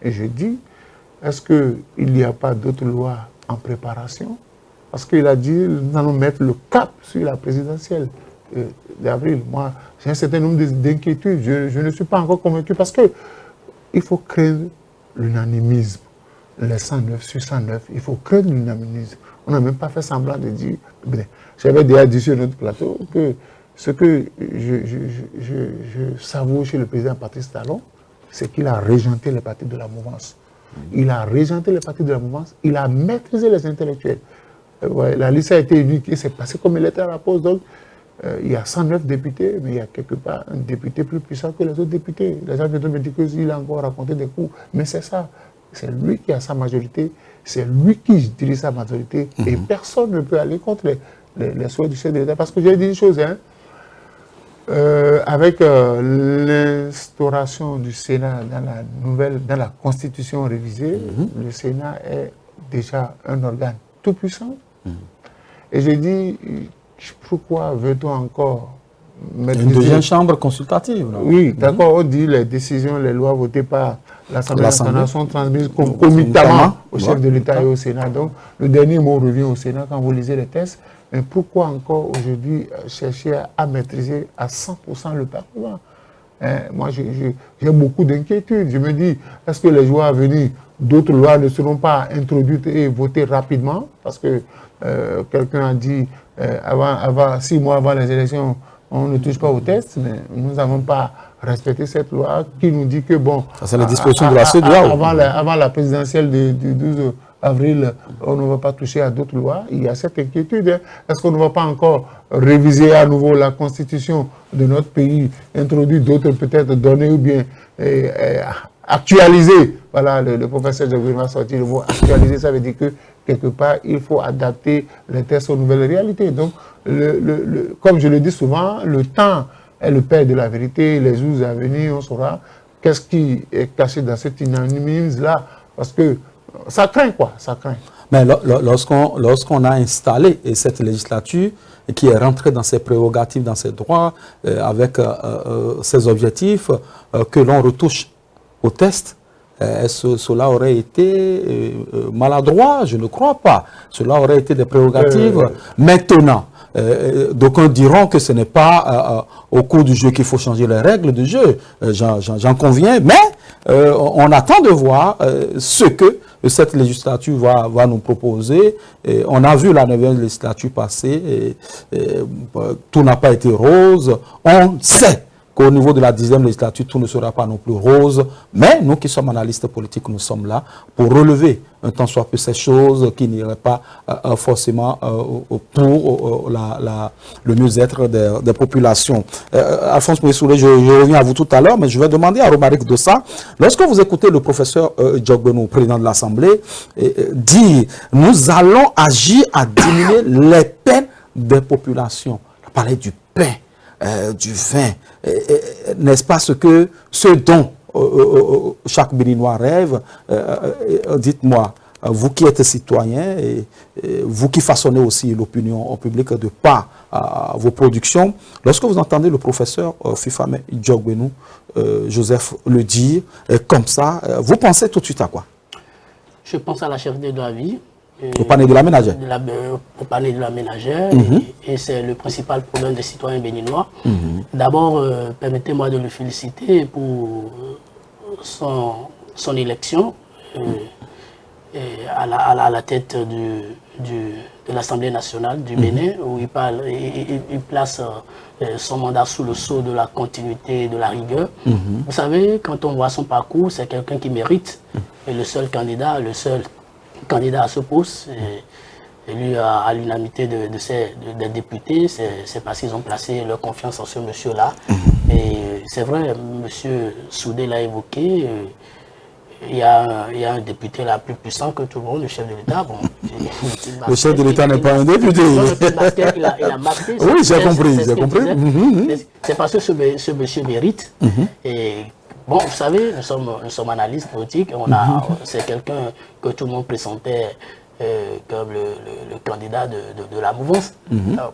S3: Et je dis, est-ce qu'il n'y a pas d'autres lois en préparation? Parce qu'il a dit, nous allons mettre le cap sur la présidentielle d'avril. Moi, j'ai un certain nombre d'inquiétudes. Je ne suis pas encore convaincu parce qu'il faut créer l'unanimisme. Les 109 sur 109, il faut créer l'unanimisme. On n'a même pas fait semblant de dire... J'avais déjà dit sur notre plateau que ce que je savoure chez le président Patrice Talon, c'est qu'il a régenté les partis de la mouvance. Il a régenté les partis de la mouvance, il a maîtrisé les intellectuels. La liste a été unique, c'est passé comme il était à la pause. Donc, il y a 109 députés, mais il y a quelque part un député plus puissant que les autres députés. Les gens viennent me dire qu'il a encore raconté des coups, mais c'est ça. C'est lui qui a sa majorité, c'est lui qui dirige sa majorité, et personne ne peut aller contre les souhaits du chef de l'État. Parce que j'ai dit une chose, hein, avec l'instauration du Sénat dans la Constitution révisée, le Sénat est déjà un organe tout puissant. Et j'ai dit, pourquoi veut-on encore
S1: mettre une deuxième chambre consultative?
S3: Oui, d'accord, on dit les décisions, les lois votées par l'Assemblée nationale sont transmises concomitamment au chef de l'État et au Sénat. Donc, le dernier mot revient au Sénat quand vous lisez les textes. Mais pourquoi encore aujourd'hui chercher à maîtriser à 100% le Parlement? Moi, j'ai beaucoup d'inquiétudes. Je me dis, est-ce que les jours à venir, d'autres lois ne seront pas introduites et votées rapidement? Parce que quelqu'un a dit, 6 mois avant les élections, on ne touche pas aux tests, mais nous n'avons pas respecté cette loi qui nous dit que, bon,
S1: c'est la disposition de la CEDEAO.
S3: Avant la présidentielle du 12 avril, on ne va pas toucher à d'autres lois. Il y a cette inquiétude. Hein. Est-ce qu'on ne va pas encore réviser à nouveau la constitution de notre pays, introduire d'autres peut-être données ou bien actualiser? Voilà, le professeur Jogbenou a sorti le mot actualiser, ça veut dire que quelque part, il faut adapter les tests aux nouvelles réalités. Donc, comme je le dis souvent, le temps est le père de la vérité. Les jours à venir, on saura qu'est-ce qui est caché dans cet unanimisme-là. Parce que ça craint, quoi, ça craint.
S1: Mais lorsqu'on a installé cette législature qui est rentrée dans ses prérogatives, dans ses droits, avec ses objectifs, que l'on retouche au test, cela aurait été maladroit? Je ne crois pas. Cela aurait été des prérogatives. Maintenant, d'aucuns diront que ce n'est pas au cours du jeu qu'il faut changer les règles du jeu. J'en conviens, mais on attend de voir ce que cette législature va nous proposer. Et on a vu la 9e législature passer, tout n'a pas été rose. On sait qu'au niveau de la 10e législature, tout ne sera pas non plus rose. Mais nous qui sommes analystes politiques, nous sommes là pour relever un tant soit peu ces choses qui n'iraient pas forcément pour le mieux-être des populations. Alphonse Moïsoulé, je reviens à vous tout à l'heure, mais je vais demander à Romaric Dossa, lorsque vous écoutez le professeur Jogbenou, président de l'Assemblée, dire « Nous allons agir à diminuer les peines des populations ». On parlait du pain, du vin, n'est-ce pas ce dont chaque Béninois rêve? Dites-moi, vous qui êtes citoyen, et vous qui façonnez aussi l'opinion publique de par vos productions, lorsque vous entendez le professeur Fifame Jogbenou, Joseph le dire, comme ça, vous pensez tout de suite à quoi?
S2: Je pense à la cherté de la vie.
S1: Au panier de la ménagère.
S2: Au panier de la ménagère, et c'est le principal problème des citoyens béninois. D'abord, permettez-moi de le féliciter pour son élection à la tête de l'Assemblée nationale du Bénin, où il place son mandat sous le sceau de la continuité et de la rigueur. Vous savez, quand on voit son parcours, c'est quelqu'un qui mérite, et le seul candidat à ce poste, élu à l'unanimité des députés, c'est parce qu'ils ont placé leur confiance en ce monsieur-là. Et c'est vrai, monsieur Soudé l'a évoqué, il y a un député là plus puissant que tout le monde, le chef de l'État. Bon,
S1: le chef de l'État n'est pas un député.
S2: Il a marqué.
S1: Oui, j'ai compris.
S2: C'est parce que ce monsieur mérite. Et bon, vous savez, nous sommes analystes politiques. C'est quelqu'un que tout le monde pressentait comme le candidat de la mouvance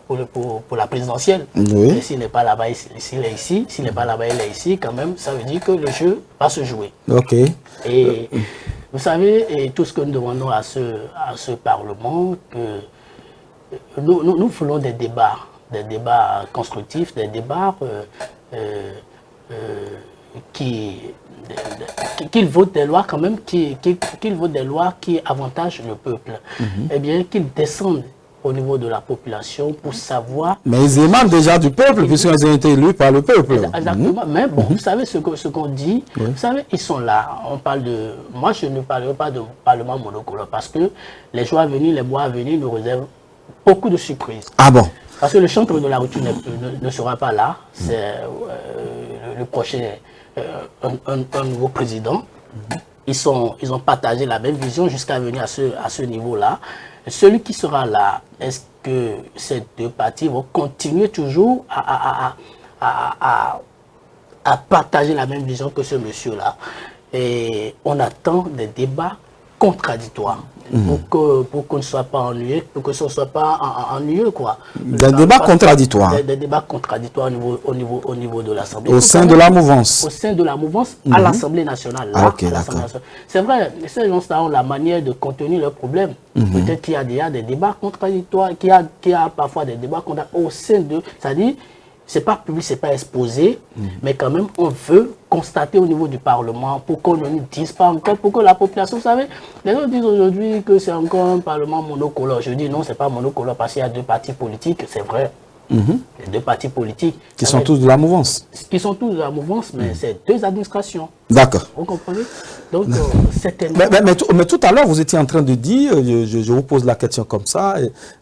S2: pour la présidentielle.
S1: Oui.
S2: Et s'il n'est pas là-bas, s'il est ici, s'il n'est pas là-bas, il est ici, quand même, ça veut dire que le jeu va se jouer.
S1: Ok.
S2: Et vous savez, et tout ce que nous demandons à ce Parlement, que nous voulons des débats constructifs, des débats qu'ils votent des lois quand même, qu'ils votent des lois qui avantagent le peuple. Eh bien, qu'ils descendent au niveau de la population pour savoir...
S1: Mais ils émanent déjà du peuple, puisqu'ils ont été élus par le peuple.
S2: Exactement. Mais bon, vous savez ce qu'on dit, vous savez, ils sont là. On parle de... Moi, je ne parlerai pas de parlement monocolore, parce que les jours à venir, les mois à venir nous réservent beaucoup de surprises.
S1: Ah bon?
S2: Parce que le chantre de la rupture ne sera pas là. C'est le prochain... un nouveau président. Ils ont partagé la même vision jusqu'à venir à ce niveau-là. Celui qui sera là, est-ce que ces deux partis vont continuer toujours à partager la même vision que ce monsieur-là? Et on attend des débats contradictoires pour qu'on ne soit pas ennuyé, pour que ce ne soit pas ennuyeux, quoi.
S1: Des débats contradictoires.
S2: Des débats contradictoires au niveau de l'Assemblée.
S1: Au sein de la mouvance.
S2: Au sein de la mouvance, à l'Assemblée nationale. Là,
S1: ok, d'accord.
S2: C'est vrai, ces gens-là ont la manière de contenir leurs problèmes. Peut-être qu'il y a déjà des débats contradictoires, qu'il y a parfois des débats contradictoires au sein de... C'est-à-dire, c'est pas public, c'est pas exposé, mais quand même, on veut constater au niveau du Parlement pour qu'on ne nous dise pas encore, pour que la population, vous savez, les gens disent aujourd'hui que c'est encore un Parlement monocolore. Je dis non, c'est pas monocolore parce qu'il y a deux partis politiques, c'est vrai. Les deux partis politiques.
S1: Qui sont tous de la mouvance.
S2: Qui sont tous de la mouvance, mais c'est deux administrations.
S1: D'accord.
S2: Vous comprenez? Donc, certainement...
S1: Mais tout à l'heure, vous étiez en train de dire, je vous pose la question comme ça,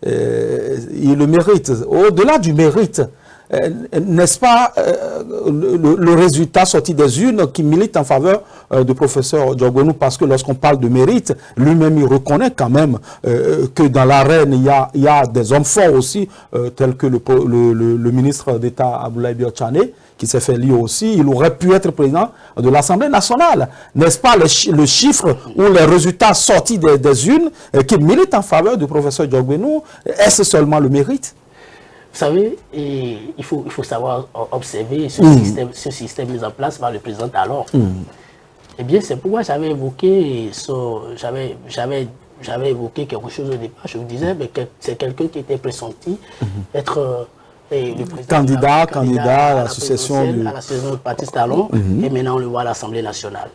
S1: il le mérite. Au-delà du mérite, n'est-ce pas le résultat sorti des urnes qui milite en faveur du professeur Diogbenou, parce que lorsqu'on parle de mérite, lui-même il reconnaît quand même que dans l'arène il y a des hommes forts aussi, tels que le ministre d'État Abdoulaye Biotchane, qui s'est fait lire aussi. Il aurait pu être président de l'Assemblée nationale. N'est-ce pas le chiffre ou les résultats sortis des urnes qui militent en faveur du professeur Diogbenou? Est-ce seulement le mérite?
S2: Vous savez, il faut savoir observer ce système mis en place par le président Talon. Eh bien, c'est pourquoi j'avais évoqué quelque chose au départ. Je vous disais, mais c'est quelqu'un qui était pressenti être le président
S1: candidat à l'association
S2: du parti Talon, et maintenant on le voit à l'Assemblée nationale.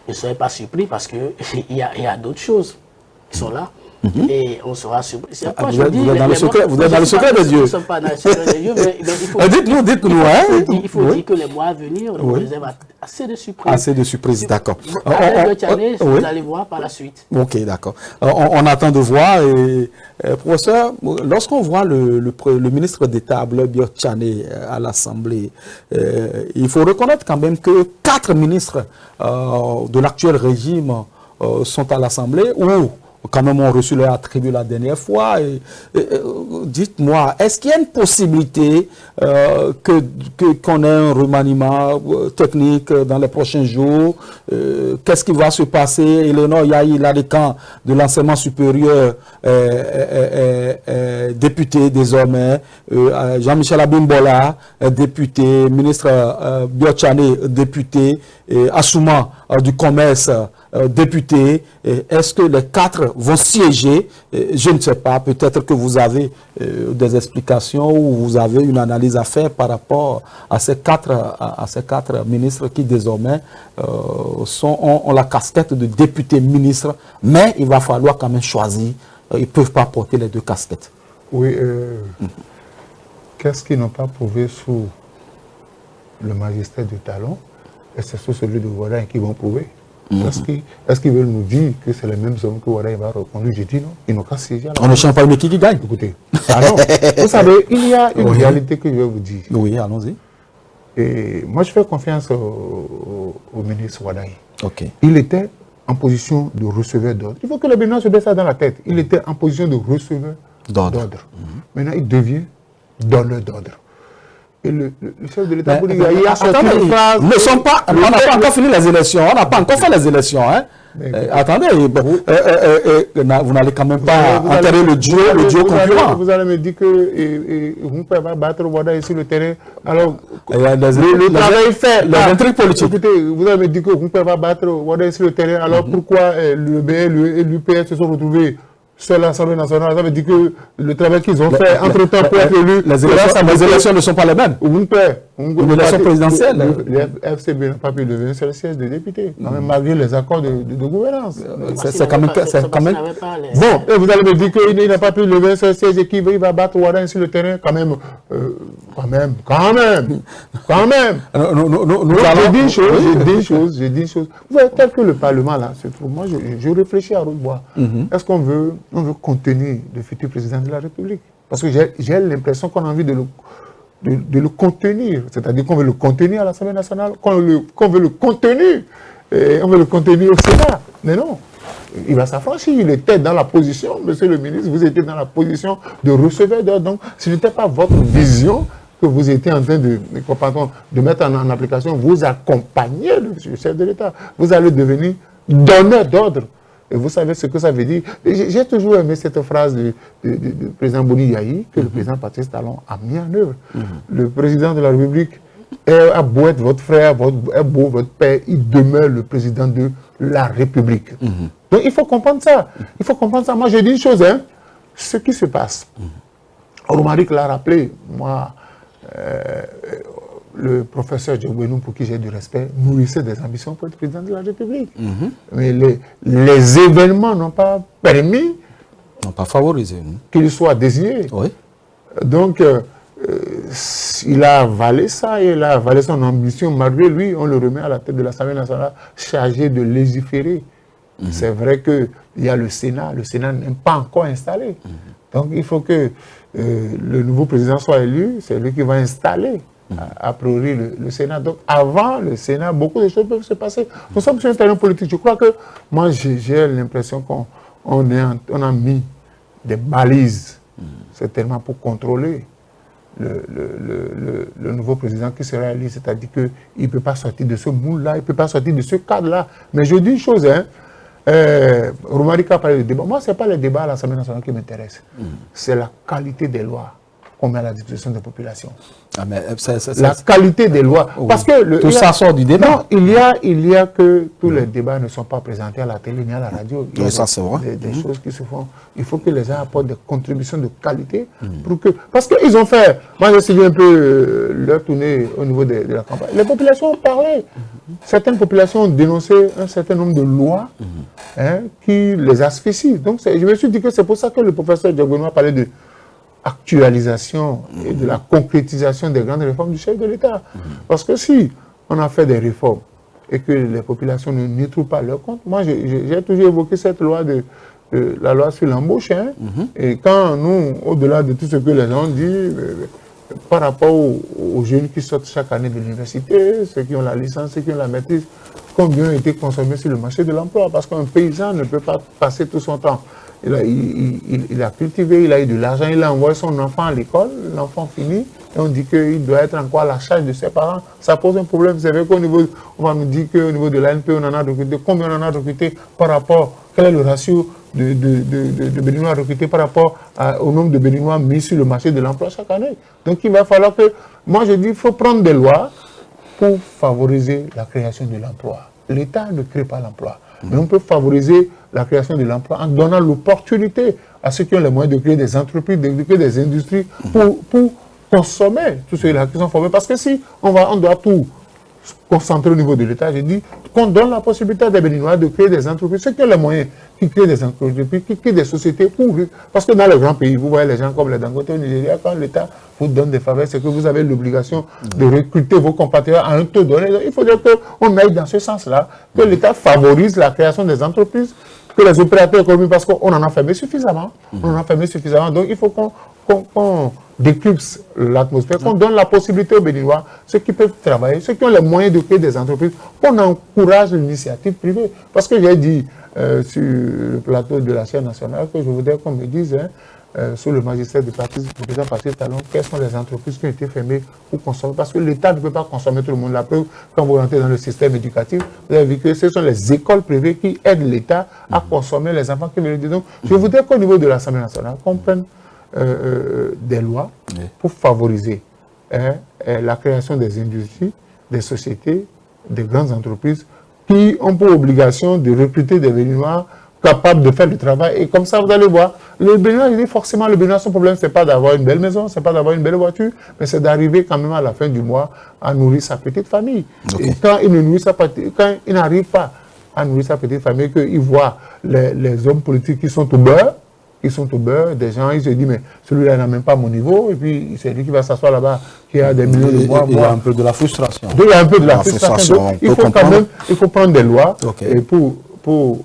S2: Ne soyez pas surpris parce qu'il y a d'autres choses qui sont là. Et on sera surpris.
S1: Vous êtes dans le secret des dieux.
S2: Nous ne sommes pas dans le secret des dieux, mais
S1: dites-nous.
S2: Il faut dire que les mois à venir, on nous réserve assez de surprises.
S1: Assez de surprises, d'accord.
S2: Vous allez voir par la suite.
S1: Ok, d'accord. On attend de voir. Professeur, lorsqu'on voit le ministre d'État, Abdoulaye Biotchane, à l'Assemblée, il faut reconnaître quand même que 4 ministres de l'actuel régime sont à l'Assemblée, ou quand même ont reçu leur attribut la dernière fois. Dites-moi, est-ce qu'il y a une possibilité qu'on ait un remaniement technique dans les prochains jours? Qu'est-ce qui va se passer? Eleanor Yahi Ladekhan de l'enseignement supérieur, député désormais, Jean-Michel Abimbola, député, ministre Biotchane, député, Assouma du commerce, député. Est-ce que les 4 vont siéger? Je ne sais pas, peut-être que vous avez des explications ou vous avez une analyse à faire par rapport à ces 4 ministres qui désormais ont la casquette de député ministre, mais il va falloir quand même choisir. Ils ne peuvent pas porter les 2 casquettes.
S3: Oui, qu'est-ce qu'ils n'ont pas prouvé sous le magistère de Talon? Et c'est sous celui de Ouaddaï qu'ils vont prouver. Est-ce qu'ils veulent nous dire que c'est les mêmes hommes que Ouaddaï va reconduire? J'ai dit non, ils n'ont qu'à siéger.
S1: On ne change pas une équipe qui gagne.
S3: Écoutez, vous savez, il y a une réalité que je vais vous dire.
S1: Oui, allons-y.
S3: Et moi, je fais confiance au ministre Ouaddaï.
S1: Okay.
S3: Il était en position de receveur d'ordre. Il faut que les Béninois se mettent ça dans la tête. Il était en position de receveur d'ordre. Maintenant, il devient donneur d'ordre. Et le chef de l'État Boni Yayi a sorti une phrase.
S1: On n'a pas encore fini les élections. On n'a pas encore fait les élections. Hein. Attendez, vous n'allez quand même pas enterrer le duo concurrent.
S3: Vous allez me dire que vous ne pouvez pas battre Wada sur le terrain. Alors,
S1: le travail fait, les intrigues politiques.
S3: Écoutez, vous allez me dire que vous ne pouvez pas battre Wada sur le terrain. Alors, pourquoi le BL et l'UPS se sont retrouvés sur l'Assemblée nationale? Ça veut dire que le travail qu'ils ont fait entre-temps pour être élus...
S1: Les élections ne sont pas les mêmes.
S3: Une
S1: élection présidentielle.
S3: Le FCB n'a pas pu devenir seul siège de député, malgré les accords de gouvernance.
S1: C'est quand même...
S3: Bon, et vous allez me dire qu'il n'a pas pu lever ce siège et qu'il va battre Ouaddaï sur le terrain. Quand même. J'ai dit une chose. Vous voyez, tel que le Parlement là se trouve, moi je réfléchis à haute voix. Est-ce qu'on veut contenir le futur président de la République? Parce que j'ai l'impression qu'on a envie de le contenir. C'est-à-dire qu'on veut le contenir à l'Assemblée nationale, qu'on veut le contenir, on veut le contenir au Sénat. Mais non, il va s'affranchir. Il était dans la position, monsieur le ministre, vous étiez dans la position de recevoir d'ordre. Donc, ce n'était pas votre vision que vous étiez en train de mettre en application. Vous accompagnez le chef de l'État. Vous allez devenir donneur d'ordre. Et vous savez ce que ça veut dire. J'ai toujours aimé cette phrase du président Boni Yayi, que le président Patrice Talon a mis en œuvre. Le président de la République a beau être votre frère, votre père, il demeure le président de la République. Donc il faut comprendre ça. Il faut comprendre ça. Moi, je dis une chose, hein, ce qui se passe. Romaric l'a rappelé, moi, le professeur Djogbenou, pour qui j'ai du respect, nourrissait des ambitions pour être président de la République. Mais les événements n'ont pas permis...
S1: N'ont pas favorisé.
S3: Qu'il soit désigné.
S1: Oui.
S3: Donc, il a avalé ça, il a avalé son ambition. Malgré lui, on le remet à la tête de l'Assemblée nationale chargé de légiférer. C'est vrai qu'il y a le Sénat n'est pas encore installé. Donc, il faut que le nouveau président soit élu, c'est lui qui va installer a priori le Sénat. Donc avant le Sénat, beaucoup de choses peuvent se passer. Nous sommes sur un terrain politique. Je crois que moi j'ai l'impression qu'on a mis des balises, certainement pour contrôler le nouveau président qui sera élu. C'est-à-dire qu'il ne peut pas sortir de ce moule-là, il ne peut pas sortir de ce cadre-là. Mais je dis une chose, hein, Romaric a parlé de débat. Moi, ce n'est pas les débats à l'Assemblée nationale qui m'intéressent. C'est la qualité des lois qu'on met à la disposition des populations.
S1: Ah, mais
S3: la qualité des lois.
S1: Oui.
S3: Parce que
S1: tout ça sort du débat.
S3: Non, il y a que tous les débats ne sont pas présentés à la télé ni à la radio. Il y a des choses qui se font. Il faut que les gens apportent des contributions de qualité pour que... Parce qu'ils ont fait... Moi, j'ai suivi un peu leur tournée au niveau de la campagne. Les populations ont parlé. Certaines populations ont dénoncé un certain nombre de lois qui les asphyxient. Donc, je me suis dit que c'est pour ça que le professeur Djogbenou a parlé de actualisation et de la concrétisation des grandes réformes du chef de l'État. Parce que si on a fait des réformes et que les populations n'y trouvent pas leur compte, moi j'ai toujours évoqué cette loi la loi sur l'embauche. Et quand nous, au-delà de tout ce que les gens disent, par rapport aux jeunes qui sortent chaque année de l'université, ceux qui ont la licence, ceux qui ont la maîtrise, combien ont été consommés sur le marché de l'emploi? Parce qu'un paysan ne peut pas passer tout son temps. Il a cultivé, il a eu de l'argent, il a envoyé son enfant à l'école, l'enfant finit, et on dit qu'il doit être encore à la charge de ses parents. Ça pose un problème. C'est vrai qu'au niveau, on va nous dire qu'au niveau de l'ANP, on en a recruté. Combien on en a recruté par rapport, quel est le ratio de Béninois recrutés par rapport au nombre de Béninois mis sur le marché de l'emploi chaque année? Donc il va falloir que, moi je dis, il faut prendre des lois pour favoriser la création de l'emploi. L'État ne crée pas l'emploi. Mais on peut favoriser la création de l'emploi en donnant l'opportunité à ceux qui ont les moyens de créer des entreprises, de créer des industries pour consommer tous ceux-là qui sont formés. Parce que si on doit tout concentrer au niveau de l'État, j'ai dit qu'on donne la possibilité à des Béninois de créer des entreprises. Ceux qui ont les moyens, qui créent des entreprises, qui créent des sociétés parce que dans les grands pays, vous voyez les gens comme les Dangote au Nigeria, quand l'État vous donne des faveurs, c'est que vous avez l'obligation de recruter vos compatriotes à un taux donné. Il faudrait qu'on aille dans ce sens-là, que l'État favorise la création des entreprises, que les opérateurs économiques, parce qu'on en a fermé suffisamment. On en a fermé suffisamment. Donc il faut qu'on décrypte l'atmosphère, qu'on donne la possibilité aux Béninois, ceux qui peuvent travailler, ceux qui ont les moyens de créer des entreprises, qu'on encourage l'initiative privée. Parce que j'ai dit, sur le plateau de la chaîne nationale que je voudrais qu'on me dise, sous le magistère du président Patrice Talon, quelles sont les entreprises qui ont été fermées pour consommer. Parce que l'État ne peut pas consommer tout le monde. La preuve, quand vous rentrez dans le système éducatif, vous avez vu que ce sont les écoles privées qui aident l'État à consommer les enfants qui méritent. Donc, je voudrais qu'au niveau de l'Assemblée nationale, qu'on prenne des lois pour favoriser la création des industries, des sociétés, des grandes entreprises qui ont pour obligation de recruter des Béninois capables de faire le travail. Et comme ça, vous allez voir, le Béninois, forcément, le Béninois, son problème, c'est pas d'avoir une belle maison, c'est pas d'avoir une belle voiture, mais c'est d'arriver quand même à la fin du mois à nourrir sa petite famille. Okay. Et quand il n'arrive pas à nourrir sa petite famille, qu'il voit les hommes politiques qui sont au beurre, des gens, ils se disent, mais celui-là n'a même pas mon niveau, et puis c'est lui qui va s'asseoir là-bas, qui a des millions de mois.
S1: Il y a un peu de la frustration.
S3: Il y a un peu de la frustration. Donc, il faut prendre des lois pour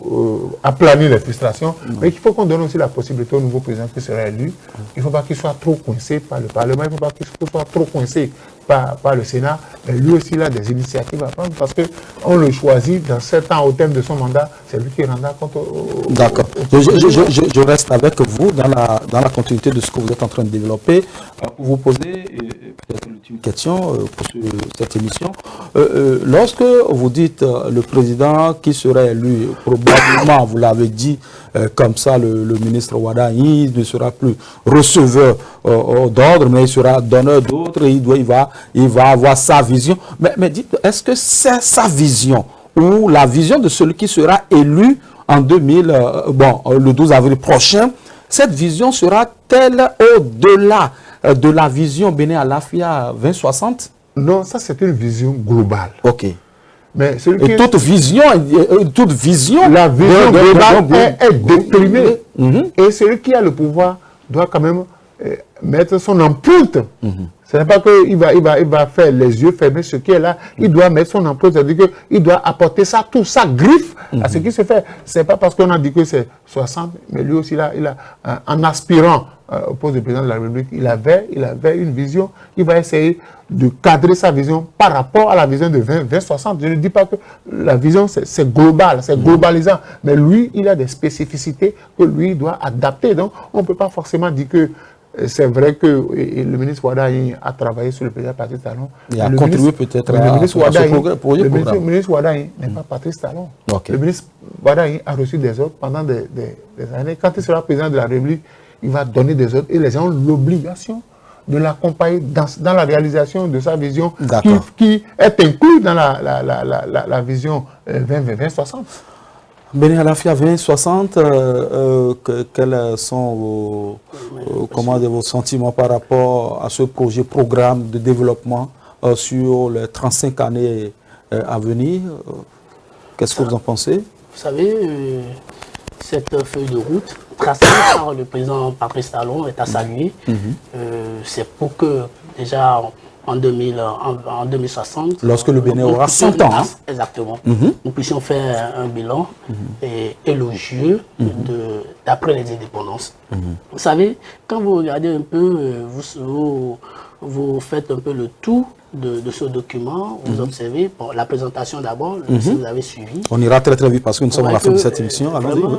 S3: aplanir les frustrations, mais il faut qu'on donne aussi la possibilité au nouveau président qui sera élu. Il ne faut pas qu'il soit trop coincé par le Parlement, il ne faut pas qu'il soit trop coincé par le Sénat, mais lui aussi il a des initiatives à prendre parce qu'on le choisit dans 7 ans au terme de son mandat, c'est lui qui rendra compte
S1: D'accord. Je reste avec vous dans la continuité de ce que vous êtes en train de développer. Pour vous poser peut-être une question pour cette émission. Lorsque vous dites le président qui serait élu, probablement, vous l'avez dit comme ça, le ministre Wadahi ne sera plus receveur d'ordre, mais il sera donneur d'ordre, il va avoir sa vision. Mais dites, est-ce que c'est sa vision ou la vision de celui qui sera élu en le 12 avril prochain, cette vision sera-t-elle au-delà de la vision Bénin Alafia 2060? Non,
S3: ça c'est une vision globale.
S1: Ok.
S3: Mais
S1: toute vision,
S3: la vision globale est déclinée. Et celui qui a le pouvoir doit quand même mettre son empreinte. Ce n'est pas qu'il va faire les yeux fermés, ce qui est là. Il doit mettre son empreinte, c'est-à-dire qu'il doit apporter ça, tout ça, griffe à ce qui se fait. Ce n'est pas parce qu'on a dit que c'est 60, mais lui aussi, en aspirant au poste de président de la République, il avait une vision. Il va essayer de cadrer sa vision par rapport à la vision de 2060. Je ne dis pas que la vision, c'est global, c'est globalisant. Mais lui, il a des spécificités que lui doit adapter. Donc, on ne peut pas forcément dire que c'est vrai que le ministre Wadahi a travaillé sur le président Patrice Talon.
S1: Il a contribué peut-être à ce projet.
S3: Le ministre Wadahi n'est pas Patrice Talon. Okay. Le ministre Wadahi a reçu des ordres pendant des années. Quand il sera président de la République, il va donner des ordres et les gens ont l'obligation de l'accompagner dans la réalisation de sa vision qui est inclue dans la vision 2060.
S1: Bénin Alafia 2060, quels sont vos sentiments par rapport à ce projet, programme de développement sur les 35 années à venir? Qu'est-ce que vous en pensez?
S2: Vous savez, cette feuille de route tracée par le président Patrice Talon est à saluer. C'est pour que déjà en 2060,
S1: lorsque le Bénin aura 100 ans,
S2: exactement, nous puissions faire un bilan élogieux d'après les indépendances. Vous savez, quand vous regardez un peu, vous faites un peu le tour de ce document, vous observez, la présentation d'abord, si vous avez suivi.
S1: On ira très très vite parce que nous sommes à la fin de cette émission.
S2: Vraiment,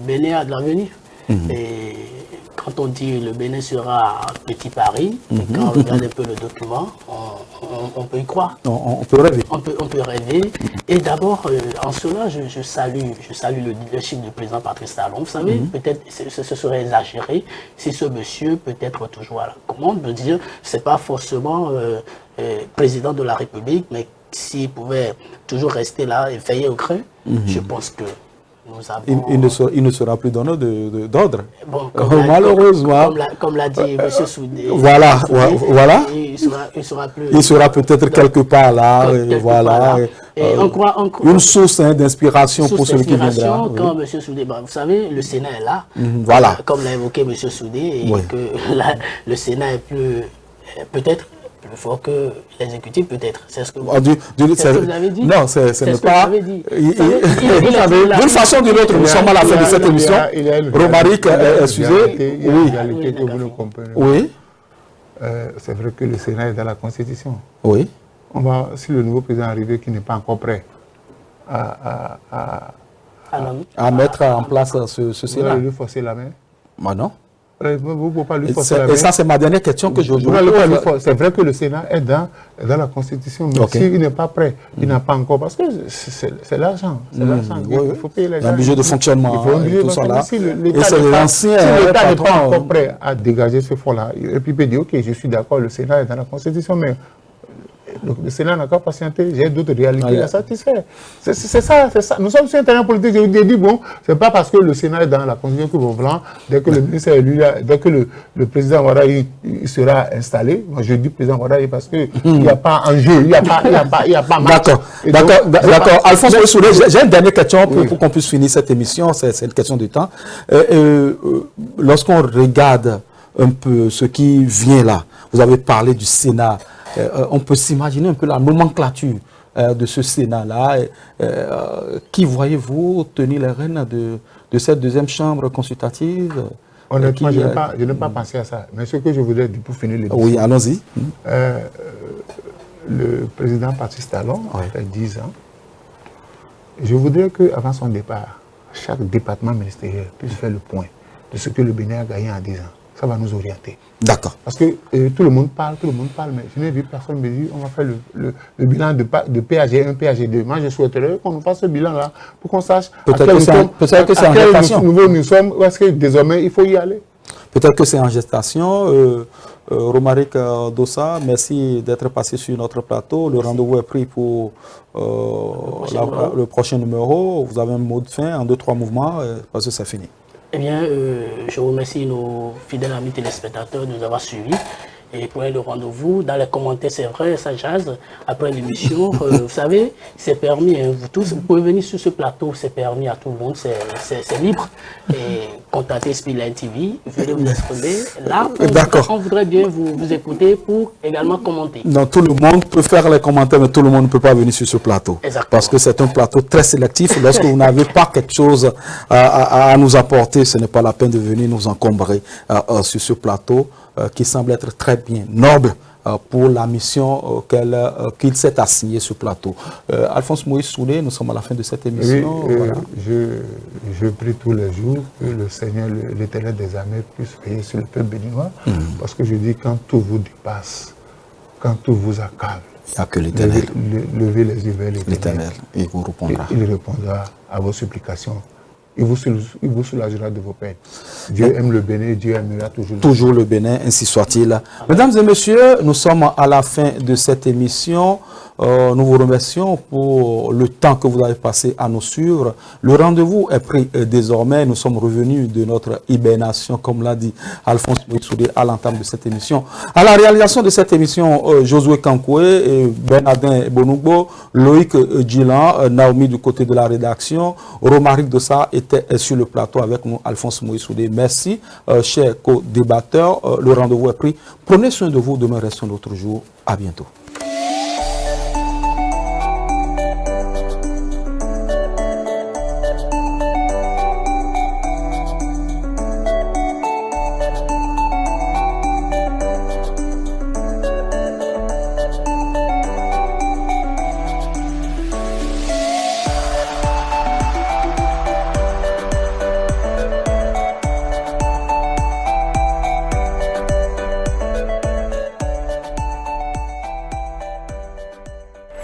S2: Bénin a de l'avenir. Et quand on dit le Bénin sera Petit Paris, quand on regarde un peu le document, on peut y croire.
S1: On peut rêver.
S2: On peut rêver. Et d'abord, en cela, je salue le leadership du président Patrice Talon. Vous savez, peut-être ce serait exagéré si ce monsieur peut être toujours à la commande, de dire c'est pas forcément président de la République, mais s'il pouvait toujours rester là et veiller au creux, je pense que nous avons...
S1: il ne sera plus donneur d'ordre.
S2: Bon,
S1: malheureusement.
S2: Comme l'a dit M. Soudé.
S1: Voilà.
S2: Il
S1: sera peut-être quelque part là.
S2: Et
S1: une source d'inspiration pour celui qui viendra.
S2: Quand M. Soudé, vous savez, le Sénat est là.
S1: Voilà.
S2: Comme l'a évoqué M. Soudé, et que le Sénat est peut-être plus fort que l'exécutif, peut-être. C'est ce que vous avez dit.
S1: Non, ce n'est pas... D'une façon ou d'une autre, nous sommes à la fin de cette émission. Romaric, excusez.
S3: Oui. C'est vrai que le Sénat est dans la Constitution.
S1: Oui.
S3: Si le nouveau président arrive qui n'est pas encore prêt à
S1: à mettre en place ce Sénat.
S3: Vous allez lui forcer la main?
S1: Bah non.
S3: Vous ne pouvez pas lui forcer la main.
S1: Et ça, c'est ma dernière question que je vous
S3: pose. C'est vrai que le Sénat est dans la Constitution, mais s'il n'est pas prêt, il n'a pas encore, parce que c'est l'argent. C'est l'argent. Il faut payer les gens.
S1: Un budget de fonctionnement, tout ça là.
S3: Si l'État n'est pas encore prêt à dégager ce fonds-là, et puis il peut dire, ok, je suis d'accord, le Sénat est dans la Constitution, mais le Sénat n'a qu'à patienter, j'ai d'autres réalités à satisfaire. C'est ça. Nous sommes sur un terrain politique, je vous ai dit, bon, c'est pas parce que le Sénat est dans la Constitution que vos blancs, dès que le ministre est élu, dès que le président Ouattara il sera installé, moi je dis président Ouattara parce qu'il n'y a pas enjeu, il n'y a pas match.
S1: D'accord. Alphonse Moïsoulé, j'ai une dernière question pour qu'on puisse finir cette émission, c'est une question de temps. Lorsqu'on regarde un peu ce qui vient là, vous avez parlé du Sénat, on peut s'imaginer un peu la nomenclature de ce Sénat-là. Qui voyez-vous tenir les rênes de cette deuxième chambre consultative?
S3: Honnêtement, je n'ai pas pensé à ça. Mais ce que je voudrais dire pour finir l'émission.
S1: Oui, allons-y.
S3: Le président Patrice Talon a fait 10 ans. Je voudrais qu'avant son départ, chaque département ministériel puisse faire le point de ce que le Bénin a gagné en 10 ans. Ça va nous orienter.
S1: D'accord.
S3: Parce que tout le monde parle, mais je n'ai vu personne me dire on va faire le bilan de PAG1, PAG2. Moi, je souhaiterais qu'on nous fasse ce bilan-là pour qu'on sache
S1: peut-être que c'est en gestation.
S3: Niveau nous sommes, où est-ce que désormais il faut y aller.
S1: Peut-être que c'est en gestation. Romaric Dossa, merci d'être passé sur notre plateau. Le rendez-vous est pris pour le prochain numéro. Vous avez un mot de fin en 2-3 mouvements parce que c'est fini.
S2: Eh bien, je remercie nos fidèles amis téléspectateurs de nous avoir suivis. Et prenez le rendez-vous. Dans les commentaires, c'est vrai, ça jase. Après l'émission, vous savez, c'est permis. Hein, vous tous, vous pouvez venir sur ce plateau, c'est permis à tout le monde, c'est libre. Et contactez Spilline TV, venez vous exprimer. Là, on voudrait bien vous écouter pour également commenter.
S1: Non, tout le monde peut faire les commentaires, mais tout le monde ne peut pas venir sur ce plateau.
S2: Exactement.
S1: Parce que c'est un plateau très sélectif. Lorsque vous n'avez pas quelque chose à nous apporter, ce n'est pas la peine de venir nous encombrer sur ce plateau. Qui semble être très bien noble pour la mission qu'il s'est assigné sur plateau. Alphonse Moïsoulé, nous sommes à la fin de cette émission.
S3: Oui, voilà. Je prie tous les jours que le Seigneur, l'Éternel des armées, puisse veiller sur le peuple béninois. Parce que je dis, quand tout vous dépasse, quand tout vous accable,
S1: il n'y a que l'Éternel.
S3: Levez les yeux vers l'Éternel.
S1: Il vous répondra.
S3: Il répondra à vos supplications. Il vous soulagera de vos peines. Dieu aime le Bénin, Dieu aimera toujours.
S1: Toujours le Bénin, ainsi soit-il. Mesdames et messieurs, nous sommes à la fin de cette émission. Nous vous remercions pour le temps que vous avez passé à nous suivre. Le rendez-vous est pris désormais. Nous sommes revenus de notre hibernation, comme l'a dit Alphonse Moïsoulé à l'entame de cette émission. À la réalisation de cette émission, Josué Kankoué, Bernardin Bonougo, Loïc Djilan, Naomi du côté de la rédaction, Romaric Dossa était sur le plateau avec nous, Alphonse Moïsoulé. Merci, chers co-débatteurs. Le rendez-vous est pris. Prenez soin de vous. Demain reste un autre jour. À bientôt.